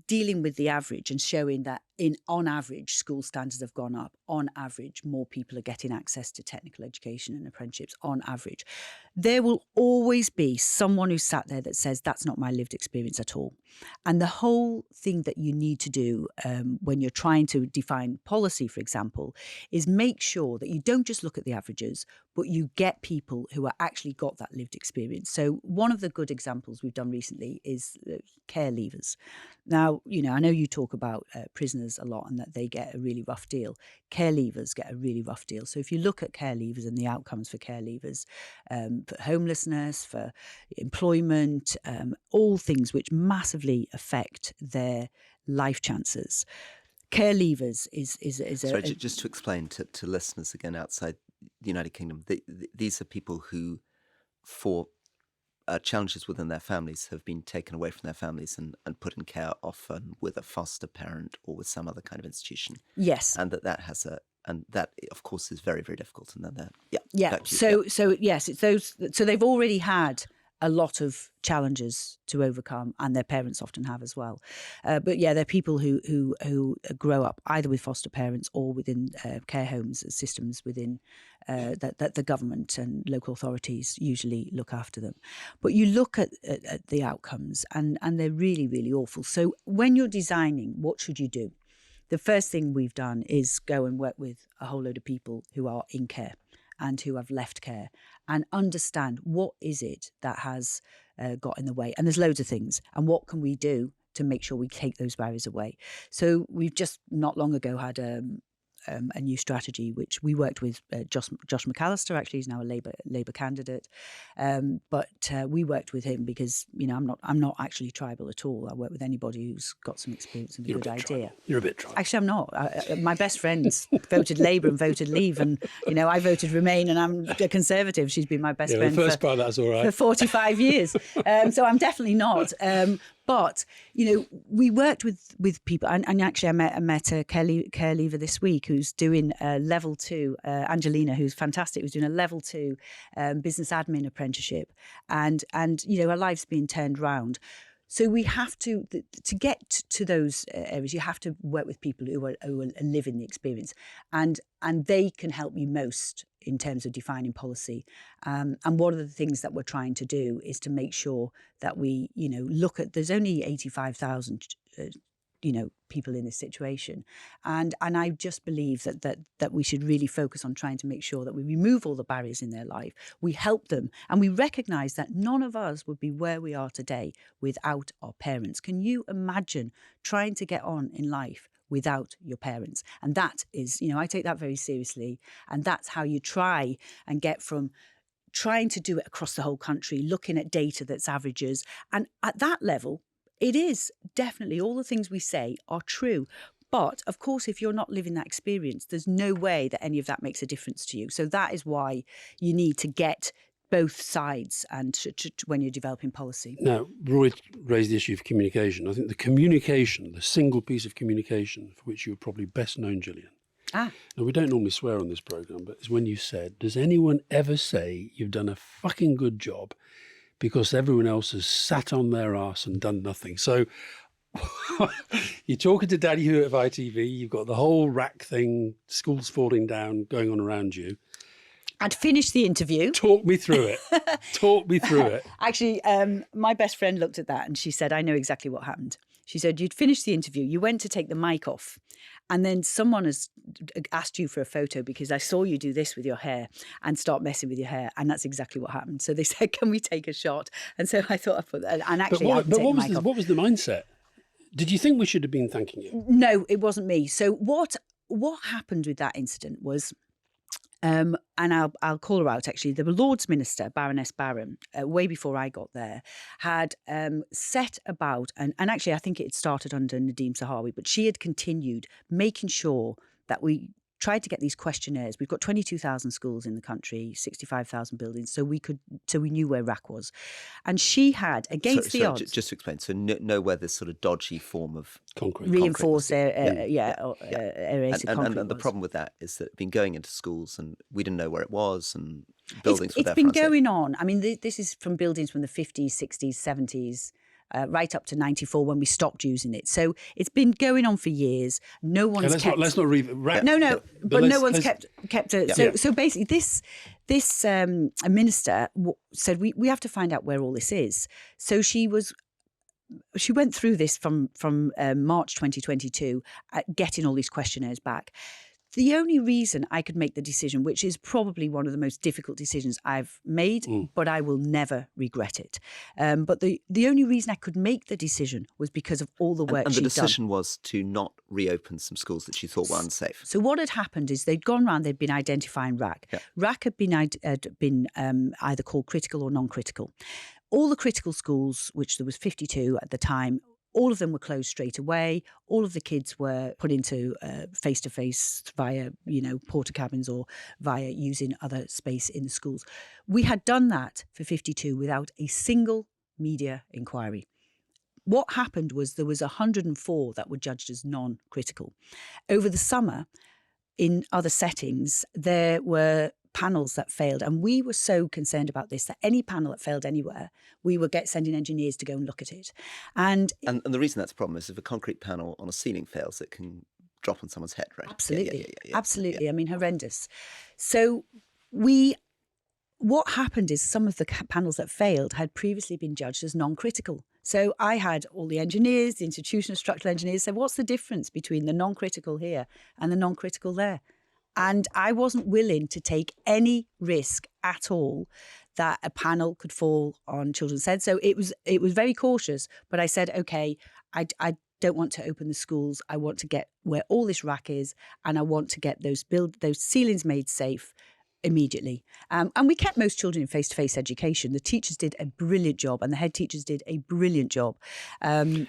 B: dealing with the average and showing that on average school standards have gone up, on average more people are getting access to technical education and apprenticeships, on average, there will always be someone who sat there that says that's not my lived experience at all. And the whole thing that you need to do when you're trying to define policy, for example, is make sure that you don't just look at the averages, but you get people who are actually got that lived experience. So one of the good examples we've done recently is care leavers. Now, I know you talk about prisoners a lot and that they get a really rough deal. Care leavers get a really rough deal. So if you look at care leavers and the outcomes for care leavers, for homelessness, for employment, all things which massively affect their life chances. Care leavers is
C: Sorry, just to explain to listeners again outside the United Kingdom, these are people who, for challenges within their families, have been taken away from their families and put in care, often with a foster parent or with some other kind of institution.
B: Yes.
C: And that of course is very, very difficult. And then
B: So yes, it's those. So they've already had a lot of challenges to overcome, and their parents often have as well. But yeah, they're people who grow up either with foster parents or within care homes systems within that the government and local authorities usually look after them. But you look at the outcomes, and they're really, really awful. So when you're designing, what should you do? The first thing we've done is go and work with a whole load of people who are in care and who have left care, and understand what is it that has got in the way. And there's loads of things. And what can we do to make sure we take those barriers away? So we've just not long ago had a new strategy, which we worked with Josh McAllister. Actually, he's now a Labour candidate, but we worked with him because I'm not actually tribal at all. I work with anybody who's got some experience and a good idea.
A: Tribal. You're a bit tribal.
B: Actually, I'm not. My best friends voted Labour and voted Leave, and I voted Remain, and I'm a Conservative. She's been my best friend
A: the first part, that's all right.
B: for 45 years. So I'm definitely not. But, we worked with people, and actually I met a care leaver this week who's doing a level 2, Angelina, who's fantastic, who's doing a level 2 business admin apprenticeship. And her life's being turned round. So we have to get to those areas, you have to work with people who are living the experience, and they can help you most in terms of defining policy. And one of the things that we're trying to do is to make sure that we, look at, there's only 85,000, people in this situation. And I just believe that we should really focus on trying to make sure that we remove all the barriers in their life. We help them, and we recognise that none of us would be where we are today without our parents. Can you imagine trying to get on in life without your parents? And that is, I take that very seriously. And that's how you try and get from trying to do it across the whole country, looking at data that's averages. And at that level, it is definitely all the things we say are true. But of course, if you're not living that experience, there's no way that any of that makes a difference to you. So that is why you need to get both sides and when you're developing policy.
A: Now, Roy raised the issue of communication. I think the single piece of communication for which you're probably best known, Gillian. Now, we don't normally swear on this programme, but it's when you said, does anyone ever say you've done a fucking good job because everyone else has sat on their arse and done nothing? So you're talking to Daddy Hewitt of ITV, you've got the whole rack thing, schools falling down, going on around you.
B: I'd finished the interview.
A: Talk me through it. Talk me through it.
B: Actually, my best friend looked at that and she said, I know exactly what happened. She said, you'd finished the interview, you went to take the mic off, and then someone has asked you for a photo because I saw you do this with your hair and start messing with your hair. And that's exactly what happened. So they said, can we take a shot? And so I thought I put that. And actually,
A: what was the mindset? Did you think we should have been thanking you?
B: No, it wasn't me. So what happened with that incident was... and I'll call her out, actually. The Lords Minister, Baroness Barron, way before I got there, had set about, and actually I think it had started under Nadeem Sahawi, but she had continued making sure that we tried to get these questionnaires. We've got 22,000 schools in the country, 65,000 buildings, so we knew where RAC was. And she had, against the odds...
C: Just to explain, so know where this sort of dodgy form of
A: concrete.
B: Reinforced aerated concrete.
C: And the problem with that is that it'd been going into schools and we didn't know where it was, and buildings were there.
B: It's been going on. I mean, this is from buildings from the 50s, 60s, 70s, right up to 94 when we stopped using it. So it's been going on for years. No one's kept...
A: Let's not read...
B: No, but no one's kept it.
A: Yeah.
B: So basically this minister said, we have to find out where all this is. So she went through this from March 2022, getting all these questionnaires back. The only reason I could make the decision, which is probably one of the most difficult decisions I've made, but I will never regret it. But the only reason I could make the decision was because of all the work she'd done.
C: And the decision was to not reopen some schools that she thought were unsafe.
B: So what had happened is they'd gone round, they'd been identifying RAC. Yeah. RAC had been either called critical or non-critical. All the critical schools, which there was 52 at the time, all of them were closed straight away. All of the kids were put into face-to-face via, porta cabins or via using other space in the schools. We had done that for 52 without a single media inquiry. What happened was there was 104 that were judged as non-critical. Over the summer, in other settings, there were panels that failed, and we were so concerned about this that any panel that failed anywhere, we were sending engineers to go and look at it. And
C: the reason that's a problem is if a concrete panel on a ceiling fails, it can drop on someone's head, right?
B: Absolutely. Absolutely. I mean, horrendous. So what happened is some of the panels that failed had previously been judged as non-critical. So I had all the engineers, the institutional structural engineers, say, what's the difference between the non-critical here and the non-critical there? And I wasn't willing to take any risk at all that a panel could fall on children's heads. So it was very cautious, but I said, okay, I don't want to open the schools. I want to get where all this RAC is, and I want to get those ceilings made safe immediately. And we kept most children in face-to-face education. The teachers did a brilliant job, and the head teachers did a brilliant job.
A: Anyway,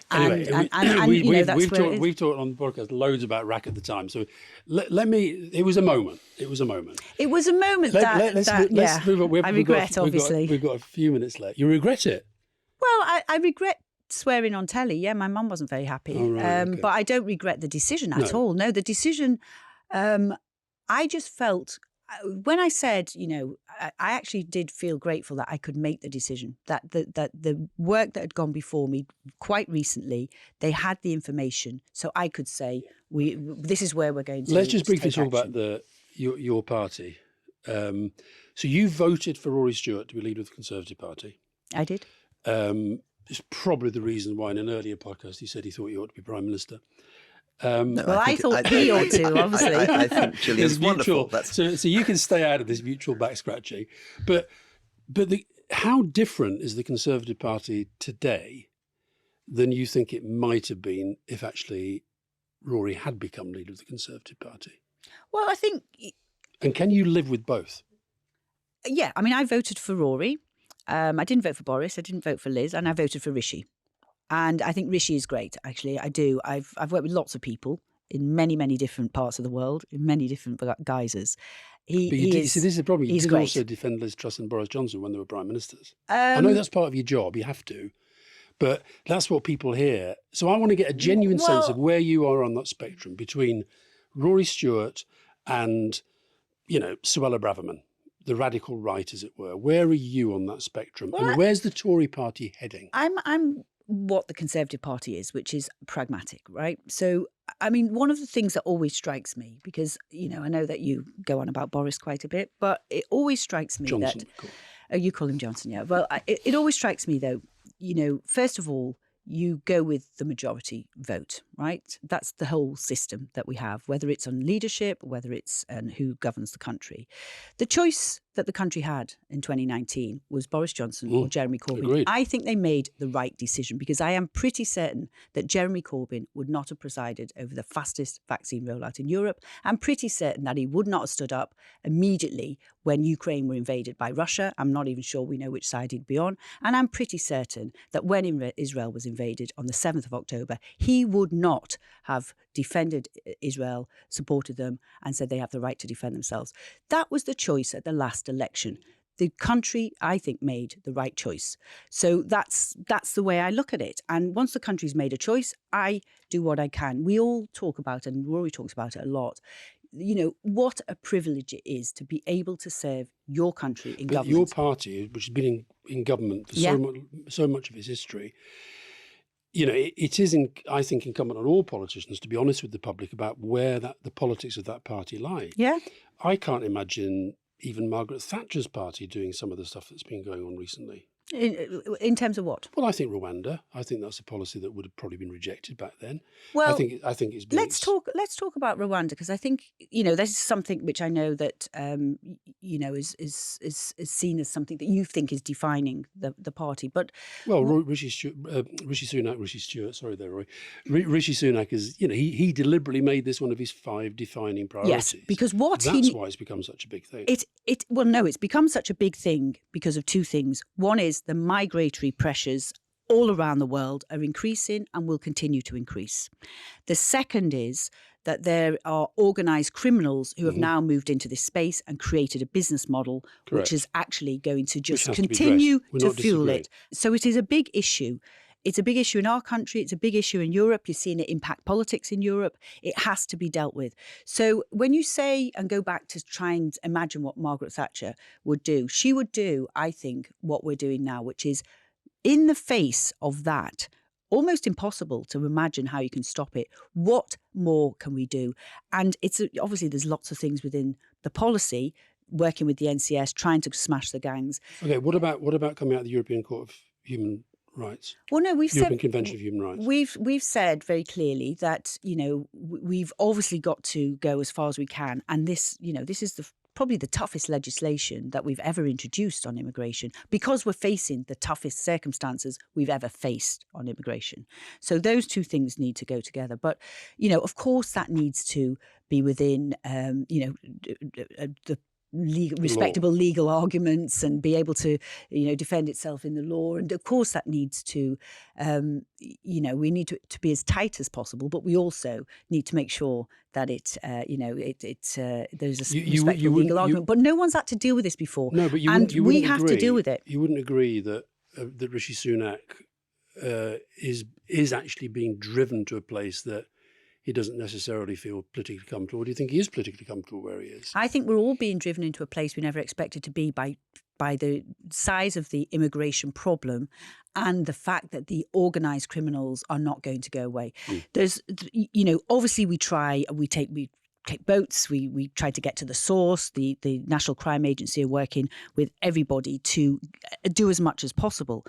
A: we've talked on the podcast loads about RAC at the time. So it was a moment. It was a moment.
B: It was a moment
A: let's move on.
B: I regret, obviously.
A: We've got a few minutes left. You regret it?
B: Well, I regret swearing on telly. Yeah, my mum wasn't very happy.
A: Oh, right, okay.
B: But I don't regret the decision at all. No, the decision, I just felt... When I said, I actually did feel grateful that I could make the decision, that the work that had gone before me quite recently, they had the information, so I could say, this is where we're going to.
A: Let's just briefly talk about your party. So you voted for Rory Stewart to be leader of the Conservative Party.
B: I did.
A: It's probably the reason why in an earlier podcast he said he thought you ought to be Prime Minister.
B: I thought he ought to, obviously.
C: I think Gillian's wonderful.
A: So you can stay out of this mutual back scratching. But how different is the Conservative Party today than you think it might have been if actually Rory had become leader of the Conservative Party?
B: Well, I think...
A: And can you live with both?
B: Yeah, I mean, I voted for Rory. I didn't vote for Boris. I didn't vote for Liz, and I voted for Rishi. And I think Rishi is great, actually. I do. I've worked with lots of people in many, many different parts of the world, in many different guises.
A: See, this is the problem. You did
B: great.
A: also defend Liz Truss and Boris Johnson when they were prime ministers. I know that's part of your job. You have to. But that's what people hear. So I want to get a genuine sense of where you are on that spectrum between Rory Stewart and, Suella Braverman, the radical right, as it were. Where are you on that spectrum? And where's the Tory party heading?
B: I'm what the Conservative Party is, which is pragmatic, right? So, I mean, one of the things that always strikes me, because, I know that you go on about Boris quite a bit, but it always strikes me
A: Johnson,
B: that...
A: cool.
B: Oh, you call him Johnson, yeah. Well, it always strikes me, though, first of all, you go with the majority vote, right? That's the whole system that we have, whether it's on leadership, whether it's who governs the country. The choice that the country had in 2019 was Boris Johnson or Jeremy Corbyn.
A: Agreed.
B: I think they made the right decision because I am pretty certain that Jeremy Corbyn would not have presided over the fastest vaccine rollout in Europe. I'm pretty certain that he would not have stood up immediately when Ukraine were invaded by Russia. I'm not even sure we know which side he'd be on. And I'm pretty certain that when Israel was invaded on the 7th of October, he would not have defended Israel, supported them, and said they have the right to defend themselves. That was the choice at the last election. The country, I think, made the right choice. So that's the way I look at it. And once the country's made a choice, I do what I can. We all talk about it, and Rory talks about it a lot. What a privilege it is to be able to serve your country in government.
A: Your party, which has been in government for so much of its history, it is, I think, incumbent on all politicians to be honest with the public about where the politics of that party lie.
B: Yeah.
A: I can't imagine even Margaret Thatcher's party doing some of the stuff that's been going on recently.
B: In terms of what?
A: Well, I think Rwanda. I think that's a policy that would have probably been rejected back then.
B: Well,
A: I think it's been.
B: Let's talk about Rwanda because I think this is something which I know that is seen as something that you think is defining the party. But
A: Rishi Sunak. Sorry, there, Roy. Rishi Sunak is he deliberately made this one of his 5 defining priorities.
B: Yes, because that's
A: why it's become such a big thing.
B: It's become such a big thing because of 2 things. One is the migratory pressures all around the world are increasing and will continue to increase. The second is that there are organised criminals who have now moved into this space and created a business model which is actually going to just continue to fuel it. So it is a big issue. It's a big issue in our country. It's a big issue in Europe. You're seeing it impact politics in Europe. It has to be dealt with. So when you say and go back to try and imagine what Margaret Thatcher would do, she would do, I think, what we're doing now, which is in the face of that, almost impossible to imagine how you can stop it. What more can we do? And it's obviously there's lots of things within the policy, working with the NCS, trying to smash the gangs.
A: Okay, what about coming out of the European Court of Human Rights?
B: Well, no,
A: European Convention of Human Rights.
B: We've said very clearly that we've obviously got to go as far as we can, and this is probably the toughest legislation that we've ever introduced on immigration because we're facing the toughest circumstances we've ever faced on immigration. So those 2 things need to go together. But of course, that needs to be within the respectable legal arguments and be able to, defend itself in the law. And of course that needs to, we need to be as tight as possible, but we also need to make sure that there's a respectable legal argument. But no one's had to deal with this before.
A: No, but we have to deal with it. You wouldn't agree that Rishi Sunak is actually being driven to a place that he doesn't necessarily feel politically comfortable. Or do you think he is politically comfortable where he is?
B: I think we're all being driven into a place we never expected to be by the size of the immigration problem and the fact that the organised criminals are not going to go away. There's, obviously we take boats, we try to get to the source. The National Crime Agency are working with everybody to do as much as possible.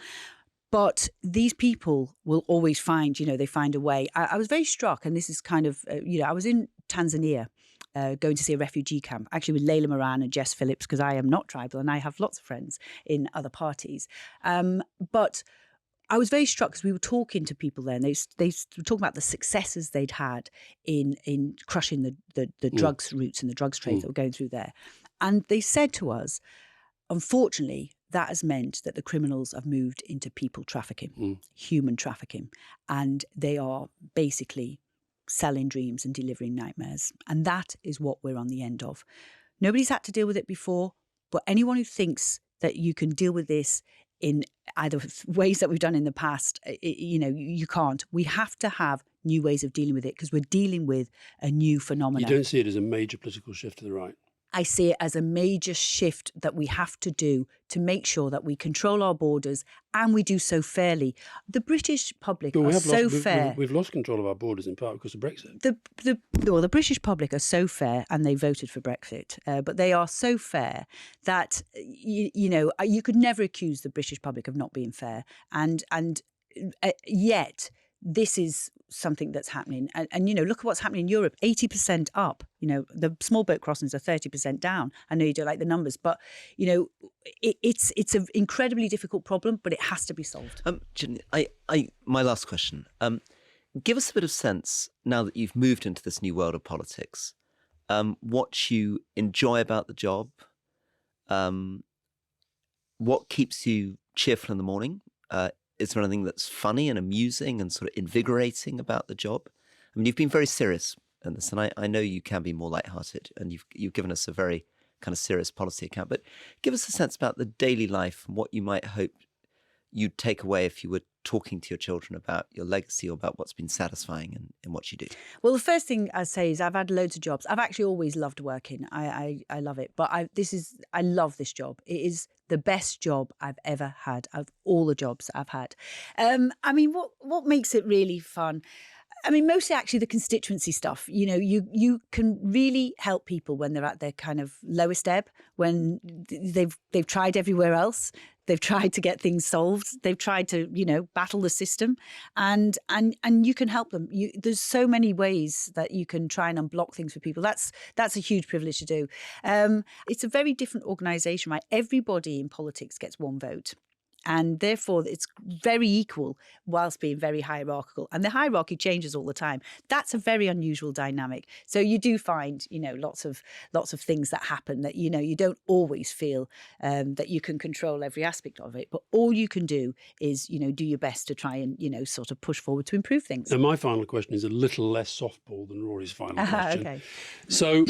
B: But these people will always find, they find a way. I was very struck, and this is kind of, I was in Tanzania going to see a refugee camp, actually with Layla Moran and Jess Phillips, because I am not tribal and I have lots of friends in other parties. But I was very struck because we were talking to people there, and they were talking about the successes they'd had in crushing the drugs routes and the drugs trade that were going through there. And they said to us, unfortunately, that has meant that the criminals have moved into people trafficking, human trafficking, and they are basically selling dreams and delivering nightmares. And that is what we're on the end of. Nobody's had to deal with it before, but anyone who thinks that you can deal with this in either ways that we've done in the past, you can't. We have to have new ways of dealing with it because we're dealing with a new phenomenon.
A: You don't see it as a major political shift to the right?
B: I see it as a major shift that we have to do to make sure that we control our borders and we do so fairly. The British public are so fair.
A: We've lost control of our borders in part because of Brexit.
B: The British public are so fair, and they voted for Brexit, but they are so fair that, you could never accuse the British public of not being fair. And yet this is something that's happening. And look at what's happening in Europe, 80% up. The small boat crossings are 30% down. I know you don't like the numbers, but, it's an incredibly difficult problem, but it has to be solved.
C: Gillian, my last question. Give us a bit of sense, now that you've moved into this new world of politics, what you enjoy about the job, what keeps you cheerful in the morning. Is there anything that's funny and amusing and sort of invigorating about the job? I mean, you've been very serious in this, and I know you can be more lighthearted, and you've given us a very kind of serious policy account. But give us a sense about the daily life and what you might hope you'd take away if you were talking to your children about your legacy or about what's been satisfying in what you do.
B: Well, the first thing I say is I've had loads of jobs. I've actually always loved working. I love it. But I love this job. It is the best job I've ever had of all the jobs I've had. What makes it really fun? Mostly actually the constituency stuff. You can really help people when they're at their kind of lowest ebb, when they've tried everywhere else. They've tried to get things solved. They've tried to, battle the system, and you can help them. There's so many ways that you can try and unblock things for people. That's a huge privilege to do. It's a very different organisation, right? Everybody in politics gets one vote. And therefore, it's very equal whilst being very hierarchical. And the hierarchy changes all the time. That's a very unusual dynamic. So you do find, lots of things that happen that, you don't always feel that you can control every aspect of it. But all you can do is, do your best to try and, sort of push forward to improve things.
A: And my final question is a little less softball than Rory's final question.
B: Okay.
A: So,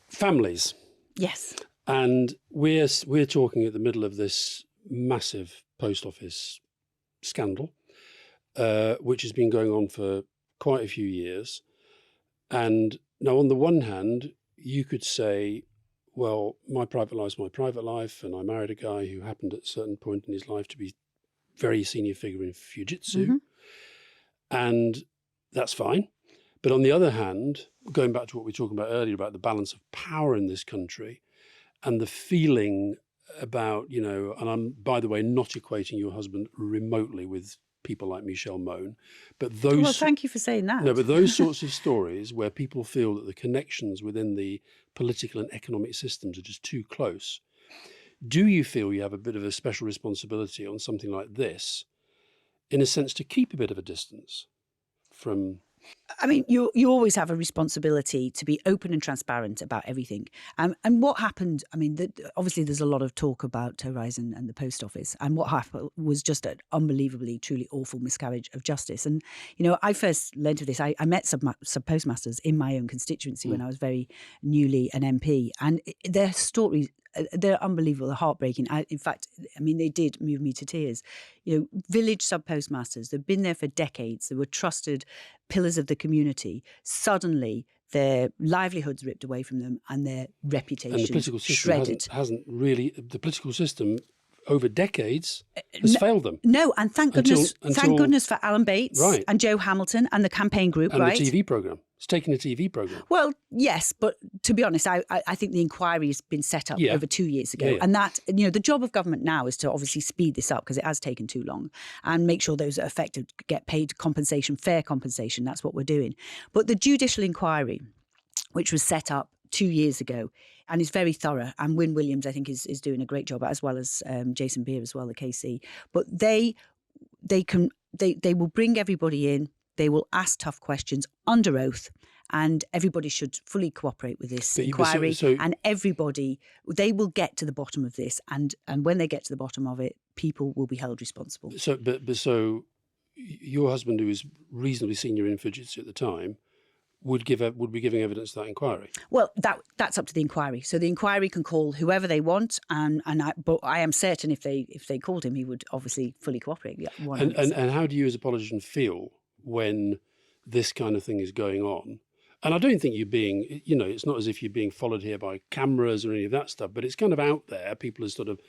A: families.
B: Yes.
A: And we're talking at the middle of this massive post office scandal, which has been going on for quite a few years. And now, on the one hand, you could say, well, my private life's my private life, and I married a guy who happened at a certain point in his life to be a very senior figure in Fujitsu, and that's fine. But on the other hand, going back to what we were talking about earlier about the balance of power in this country and the feeling about, and I'm, by the way, not equating your husband remotely with people like Michelle Mone, but those...
B: Well, thank you for saying that.
A: No, but those sorts of stories where people feel that the connections within the political and economic systems are just too close. Do you feel you have a bit of a special responsibility on something like this, in a sense, to keep a bit of a distance from...
B: You always have a responsibility to be open and transparent about everything. And what happened, obviously there's a lot of talk about Horizon and the post office. And what happened was just an unbelievably, truly awful miscarriage of justice. And, I first learned of this. I met sub-postmasters in my own constituency when I was very newly an MP. And their stories, they're unbelievable, they're heartbreaking. In fact, they did move me to tears. Village sub-postmasters, they've been there for decades. They were trusted pillars of the community. Suddenly, their livelihoods ripped away from them and their reputation
A: and the political system
B: shredded.
A: Hasn't really, the political system over decades has failed them.
B: No, and thank goodness for Alan Bates and Joe Hamilton and the campaign group,
A: and the TV programme. It's taken a TV programme.
B: Well, yes, but to be honest, I think the inquiry has been set up over 2 years ago. And that, the job of government now is to obviously speed this up because it has taken too long and make sure those that are affected get paid compensation, fair compensation. That's what we're doing. But the judicial inquiry, which was set up 2 years ago, and is very thorough. And Wyn Williams, I think, is doing a great job, as well as Jason Beer as well, the KC. But they will bring everybody in. They will ask tough questions under oath, and everybody should fully cooperate with this
A: But
B: inquiry.
A: so-
B: and everybody, they will get to the bottom of this, and when they get to the bottom of it, people will be held responsible.
A: So, so your husband, who was reasonably senior in Fujitsu at the time, would be giving evidence to that inquiry.
B: Well, that's up to the inquiry. So the inquiry can call whoever they want, but I am certain if they called him, he would obviously fully cooperate. Yeah,
A: and how do you as a politician feel when this kind of thing is going on? And I don't think you're being, it's not as if you're being followed here by cameras or any of that stuff, but it's kind of out there. People are sort of,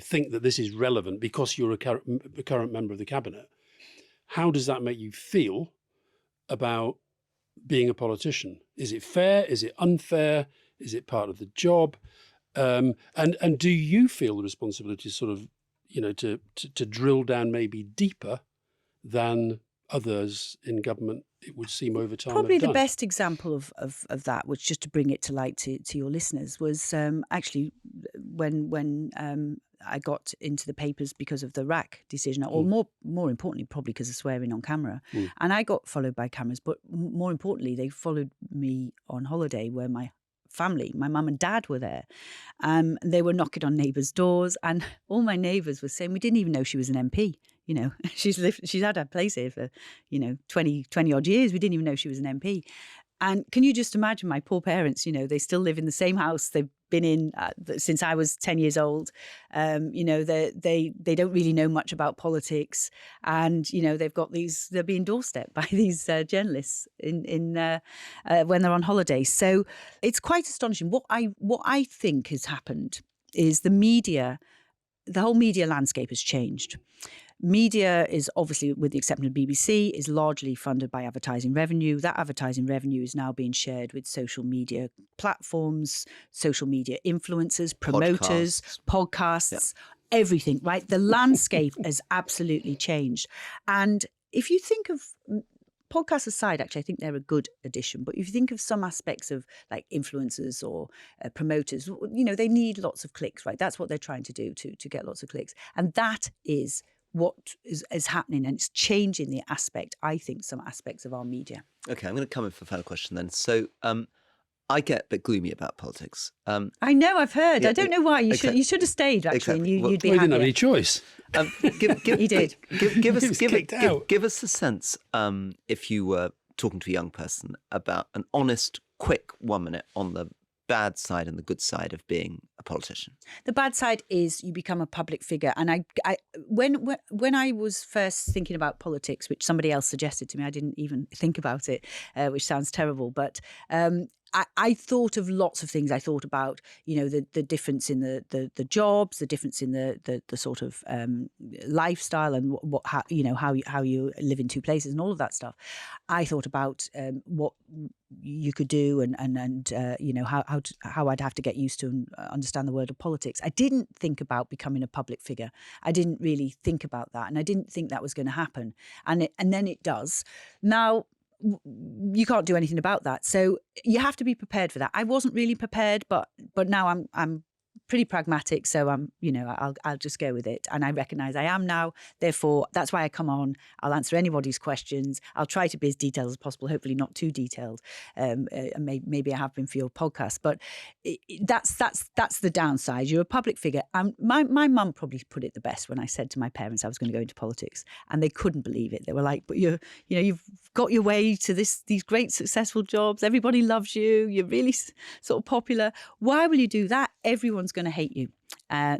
A: think that this is relevant because you're a current member of the cabinet. How does that make you feel about being a politician? Is it fair? Is it unfair? Is it part of the job? And do you feel the responsibility sort of, to drill down maybe deeper than others in government, it would seem over time?
B: Probably the best example of that, which just to bring it to light to your listeners, was actually when I got into the papers because of the RAC decision, or more importantly, probably because of swearing on camera. And I got followed by cameras, but more importantly, they followed me on holiday where my family, my mum and dad were there. They were knocking on neighbours' doors, and all my neighbours were saying, we didn't even know she was an MP. She's had her place here for, 20 odd years. We didn't even know she was an MP. And can you just imagine my poor parents, they still live in the same house they've been in since I was 10 years old. They don't really know much about politics. And, they're being doorstepped by these journalists when they're on holiday. So it's quite astonishing. What I think has happened is the whole media landscape has changed. Media is obviously, with the exception of BBC, is largely funded by advertising revenue. That advertising revenue is now being shared with social media platforms, social media influencers, promoters, podcasts, everything, right? The landscape has absolutely changed. And if you think of podcasts aside, actually, I think they're a good addition. But if you think of some aspects of like influencers or promoters, they need lots of clicks, right? That's what they're trying to do to get lots of clicks. And that is what is happening, and it's changing the aspect, I think, some aspects of our media.
C: Okay, I'm going to come in for a final question then. So I get a bit gloomy about politics.
B: I know, I've heard.
C: Yeah,
B: I don't know why. You
C: exactly.
B: should have stayed, actually,
C: Exactly.
B: and you'd be
A: Well,
B: happier.
A: he didn't have any choice.
B: He did.
C: Give us a sense, if you were talking to a young person, about an honest, quick 1 minute on the bad side and the good side of being a politician.
B: The bad side is you become a public figure. And when I was first thinking about politics, which somebody else suggested to me, I didn't even think about it, which sounds terrible. But I thought of lots of things. I thought about, the difference in the jobs, the difference in the sort of lifestyle, and how you live in two places and all of that stuff. I thought about what you could do and how I'd have to get used to and understand the world of politics. I didn't think about becoming a public figure. I didn't really think about that, and I didn't think that was going to happen. And then it does. Now, you can't do anything about that, so you have to be prepared for that. I wasn't really prepared, but now I'm pretty pragmatic, so I'll just go with it, and I recognise I am now. Therefore, that's why I come on. I'll answer anybody's questions. I'll try to be as detailed as possible. Hopefully, not too detailed. Maybe I have been for your podcast, but that's the downside. You're a public figure. My mum probably put it the best when I said to my parents I was going to go into politics, and they couldn't believe it. They were like, "But you've got your way to these great successful jobs. Everybody loves you. You're really sort of popular. Why will you do that? Everyone's going to hate you."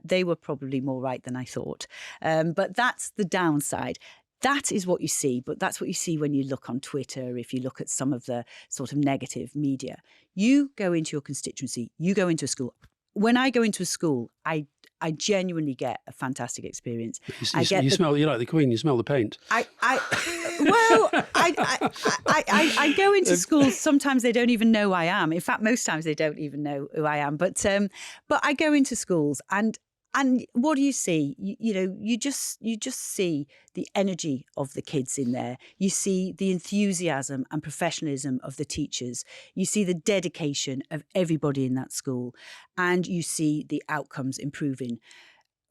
B: They were probably more right than I thought. But that's the downside. That is what you see, but that's what you see when you look on Twitter, if you look at some of the sort of negative media. You go into your constituency, you go into a school. When I go into a school, I genuinely get a fantastic experience.
A: You smell, you're like the Queen, you smell the paint.
B: I go into schools, sometimes they don't even know who I am. In fact, most times they don't even know who I am. But I go into schools, and what do you see? You just see the energy of the kids in there. You see the enthusiasm and professionalism of the teachers. You see the dedication of everybody in that school, and you see the outcomes improving.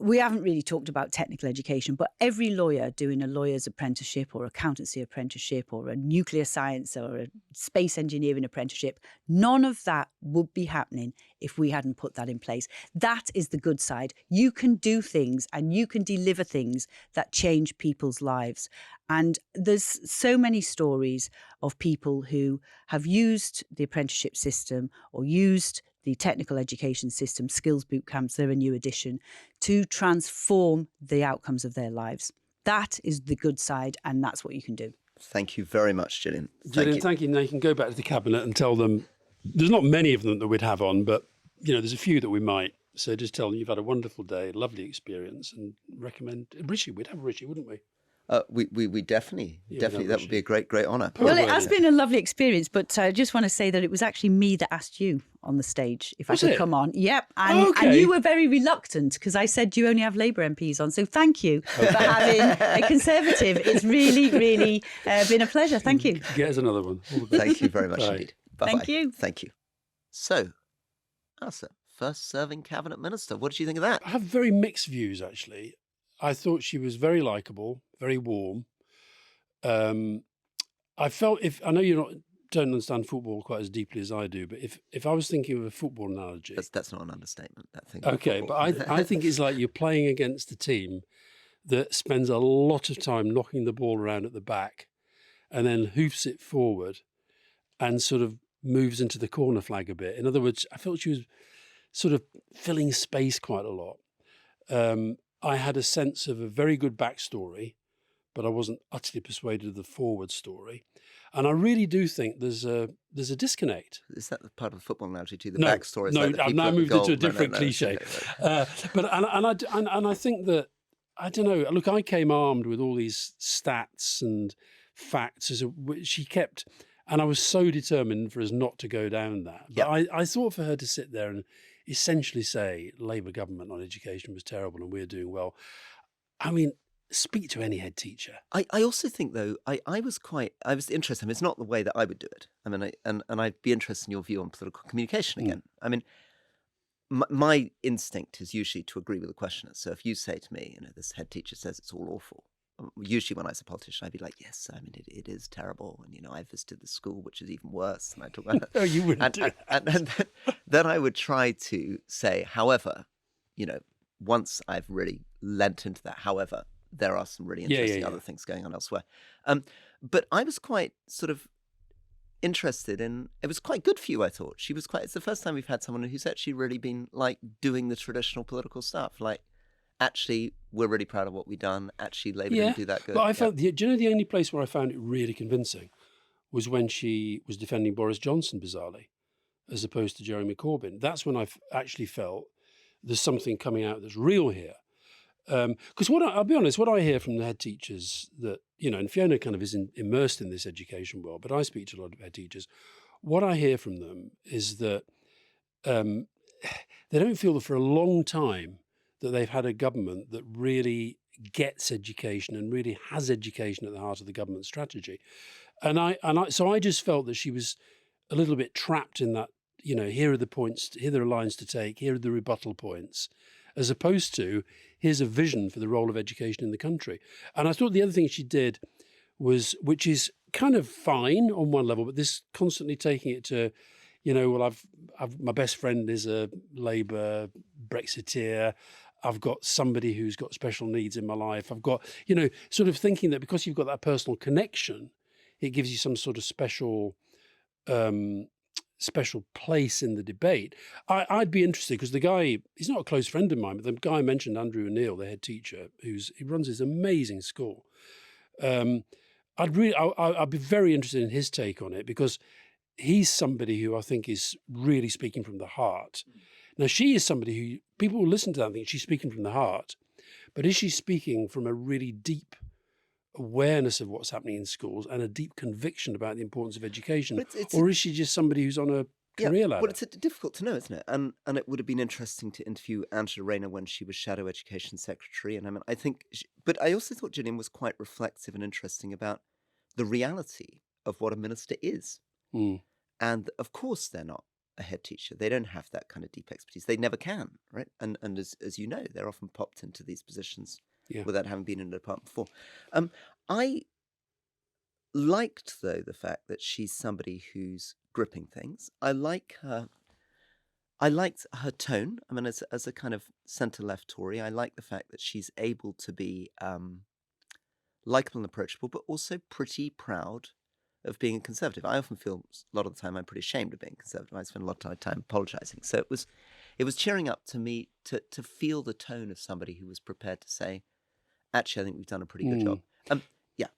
B: we haven't really talked about technical education, but every lawyer doing a lawyer's apprenticeship or accountancy apprenticeship or a nuclear science or a space engineering apprenticeship, none of that would be happening if we hadn't put that in place. That is the good side. You can do things and you can deliver things that change people's lives. And there's so many stories of people who have used the apprenticeship system or used the technical education system, skills boot camps, they're a new addition, to transform the outcomes of their lives. That is the good side, and that's what you can do.
C: Thank you very much, Gillian.
A: Thank you. Now you can go back to the cabinet and tell them, there's not many of them that we'd have on, but there's a few that we might. So just tell them you've had a wonderful day, lovely experience, and recommend Rishi. We'd have Rishi, wouldn't we?
C: We definitely, that would be a great honour.
B: Well, it has been a lovely experience, but I just want to say that it was actually me that asked you on the stage if I could come on. Yep, and you were very reluctant because I said you only have Labour MPs on. So thank you for having a Conservative. It's really, really been a pleasure. Thank you.
A: Get us another one.
C: Thank you very much indeed. Bye-bye.
B: Thank you.
C: Thank you. So, Alastair, first serving cabinet minister. What did you think of that?
A: I have very mixed views, actually. I thought she was very likeable, very warm. I felt I know you don't understand football quite as deeply as I do, but if I was thinking of a football analogy,
C: that's not an understatement. That thing.
A: Okay, but I think it's like you're playing against a team that spends a lot of time knocking the ball around at the back, and then hoofs it forward, and sort of moves into the corner flag a bit. In other words, I felt she was sort of filling space quite a lot. I had a sense of a very good backstory, but I wasn't utterly persuaded of the forward story. And I really do think there's a disconnect.
C: Is that the part of the football analogy too? The
A: no,
C: backstory?
A: No, I've now moved into a different cliche.
C: Okay.
A: But I think that, I don't know, look, I came armed with all these stats and facts. She kept, and I was so determined for us not to go down that. But I thought for her to sit there and essentially say Labour government on education was terrible and we're doing well. I mean, speak to any head teacher.
C: I also think, though, I was interested. I mean, it's not the way that I would do it. I mean, and I'd be interested in your view on political communication again. I mean, my instinct is usually to agree with the questioner. So if you say to me, this head teacher says it's all awful, usually when I was a politician, I'd be like, yes, I mean, it is terrible. And, I visited the school, which is even worse. And I talk about it.
A: No, you wouldn't do it.
C: And then I would try to say, however, once I've really lent into that, however, there are some really interesting other things going on elsewhere. But I was quite sort of interested in, it was quite good for you, I thought. It's the first time we've had someone who's actually really been like doing the traditional political stuff. Like, actually, we're really proud of what we've done. Actually, Labour didn't do that good.
A: But I felt, do you know the only place where I found it really convincing was when she was defending Boris Johnson, bizarrely, as opposed to Jeremy Corbyn. That's when I actually felt there's something coming out that's real here. Because I'll be honest, what I hear from the head teachers that, and Fiona kind of is immersed in this education world, but I speak to a lot of head teachers. What I hear from them is that they don't feel that for a long time that they've had a government that really gets education and really has education at the heart of the government strategy. So I just felt that she was a little bit trapped in that, here are the points, here are the lines to take, here are the rebuttal points, as opposed to here's a vision for the role of education in the country. And I thought the other thing she did was, which is kind of fine on one level, but this constantly taking it to, I've my best friend is a Labour Brexiteer. I've got somebody who's got special needs in my life. I've got, sort of thinking that because you've got that personal connection, it gives you some sort of special place in the debate. I'd be interested because the guy, he's not a close friend of mine, but the guy I mentioned, Andrew O'Neill, the head teacher, he runs this amazing school. I'd be very interested in his take on it because he's somebody who I think is really speaking from the heart. Now, she is somebody who people will listen to that and think she's speaking from the heart, but is she speaking from a really deep awareness of what's happening in schools and a deep conviction about the importance of education? Or is she just somebody who's on a career ladder?
C: Well, it's difficult to know, isn't it? And it would have been interesting to interview Angela Rayner when she was Shadow Education Secretary. And I mean, but I also thought Gillian was quite reflective and interesting about the reality of what a minister is. And of course they're not a head teacher. They don't have that kind of deep expertise. They never can, right? And as you know, they're often popped into these positions without having been in a department before. I liked, though, the fact that she's somebody who's gripping things. I liked her tone. I mean, as a kind of centre-left Tory, I like the fact that she's able to be likeable and approachable, but also pretty proud of being a Conservative. I often feel a lot of the time I'm pretty ashamed of being Conservative. I spend a lot of time apologising. So it was cheering up to me to feel the tone of somebody who was prepared to say, actually, I think we've done a pretty good job. Yeah.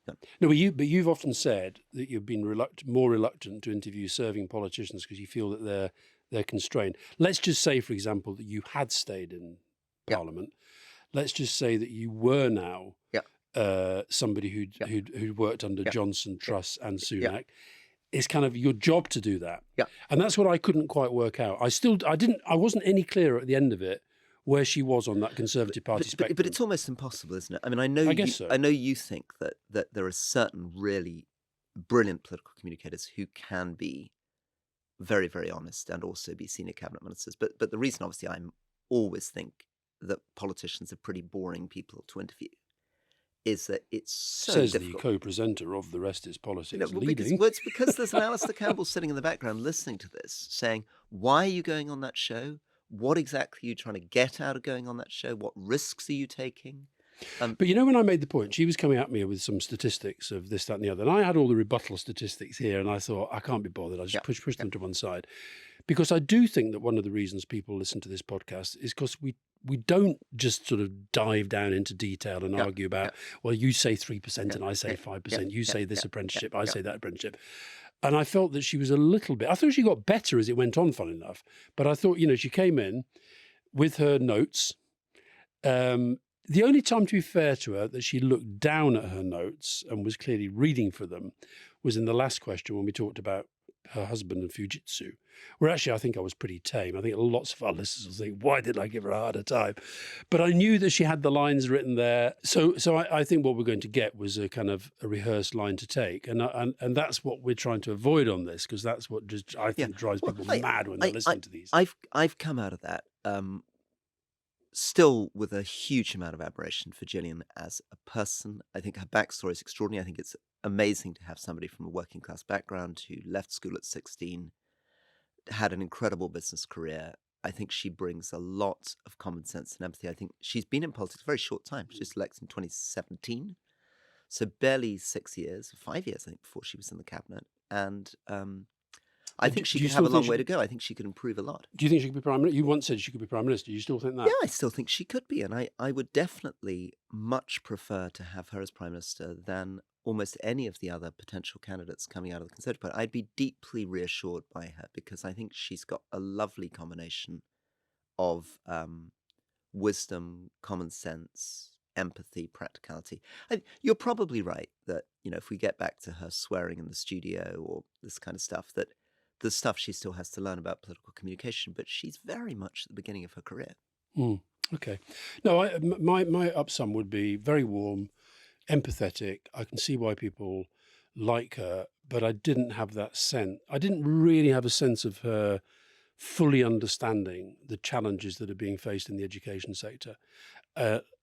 A: No, but you've often said that you've been more reluctant to interview serving politicians because you feel that they're constrained. Let's just say, for example, that you had stayed in Parliament. Let's just say that you were now somebody who'd worked under Johnson, Truss, and Sunak. It's kind of your job to do that. Yeah. And that's what I couldn't quite work out. I wasn't any clearer at the end of it where she was on that Conservative Party spectrum.
C: But it's almost impossible, isn't it? I mean, I guess so. I know you think that there are certain really brilliant political communicators who can be very, very honest and also be senior cabinet ministers. But the reason, obviously, I always think that politicians are pretty boring people to interview is that it's so
A: Says
C: difficult.
A: The co-presenter of The Rest is Politics,
C: leading. It's because there's an Alastair Campbell sitting in the background listening to this, saying, why are you going on that show? What exactly are you trying to get out of going on that show? What risks are you taking?
A: But when I made the point, she was coming at me with some statistics of this, that and the other. And I had all the rebuttal statistics here and I thought, I can't be bothered. I just push them to one side. Because I do think that one of the reasons people listen to this podcast is because we don't just sort of dive down into detail and argue about, well, you say 3% and I say 5%. You say this apprenticeship, I say that apprenticeship. And I felt that she was a little bit, I thought she got better as it went on, fun enough. But I thought, she came in with her notes. The only time, to be fair to her, that she looked down at her notes and was clearly reading for them was in the last question when we talked about her husband and Fujitsu, where actually I think I was pretty tame. I think lots of our listeners will think, why did I give her a harder time? But I knew that she had the lines written there. So I think what we're going to get was a kind of a rehearsed line to take. And that's what we're trying to avoid on this, because that's what just, I think, drives people mad when they're listening to these.
C: I've come out of that still with a huge amount of admiration for Gillian as a person. I think her backstory is extraordinary. I think it's amazing to have somebody from a working class background who left school at 16, had an incredible business career. I think she brings a lot of common sense and empathy. I think she's been in politics a very short time. She was elected in 2017, so barely 6 years, 5 years, I think, before she was in the cabinet. And I think she could have a long way to go. I think she could improve a lot.
A: Do you think she could be Prime Minister? You once said she could be Prime Minister. Do you still think that?
C: Yeah, I still think she could be. And I would definitely much prefer to have her as Prime Minister than almost any of the other potential candidates coming out of the Conservative Party. I'd be deeply reassured by her because I think she's got a lovely combination of wisdom, common sense, empathy, practicality. You're probably right that, if we get back to her swearing in the studio or this kind of stuff, that the stuff she still has to learn about political communication, but she's very much at the beginning of her career.
A: Okay. No, my upsum would be very warm, empathetic. I can see why people like her, but I didn't have that sense. I didn't really have a sense of her fully understanding the challenges that are being faced in the education sector,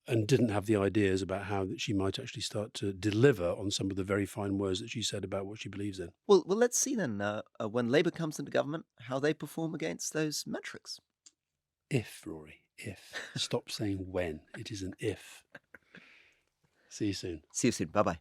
A: and didn't have the ideas about how that she might actually start to deliver on some of the very fine words that she said about what she believes in.
C: Well, let's see then, when Labour comes into government, how they perform against those metrics.
A: If, Rory, if. Stop saying when. It is an if. See you soon.
C: See you soon. Bye-bye.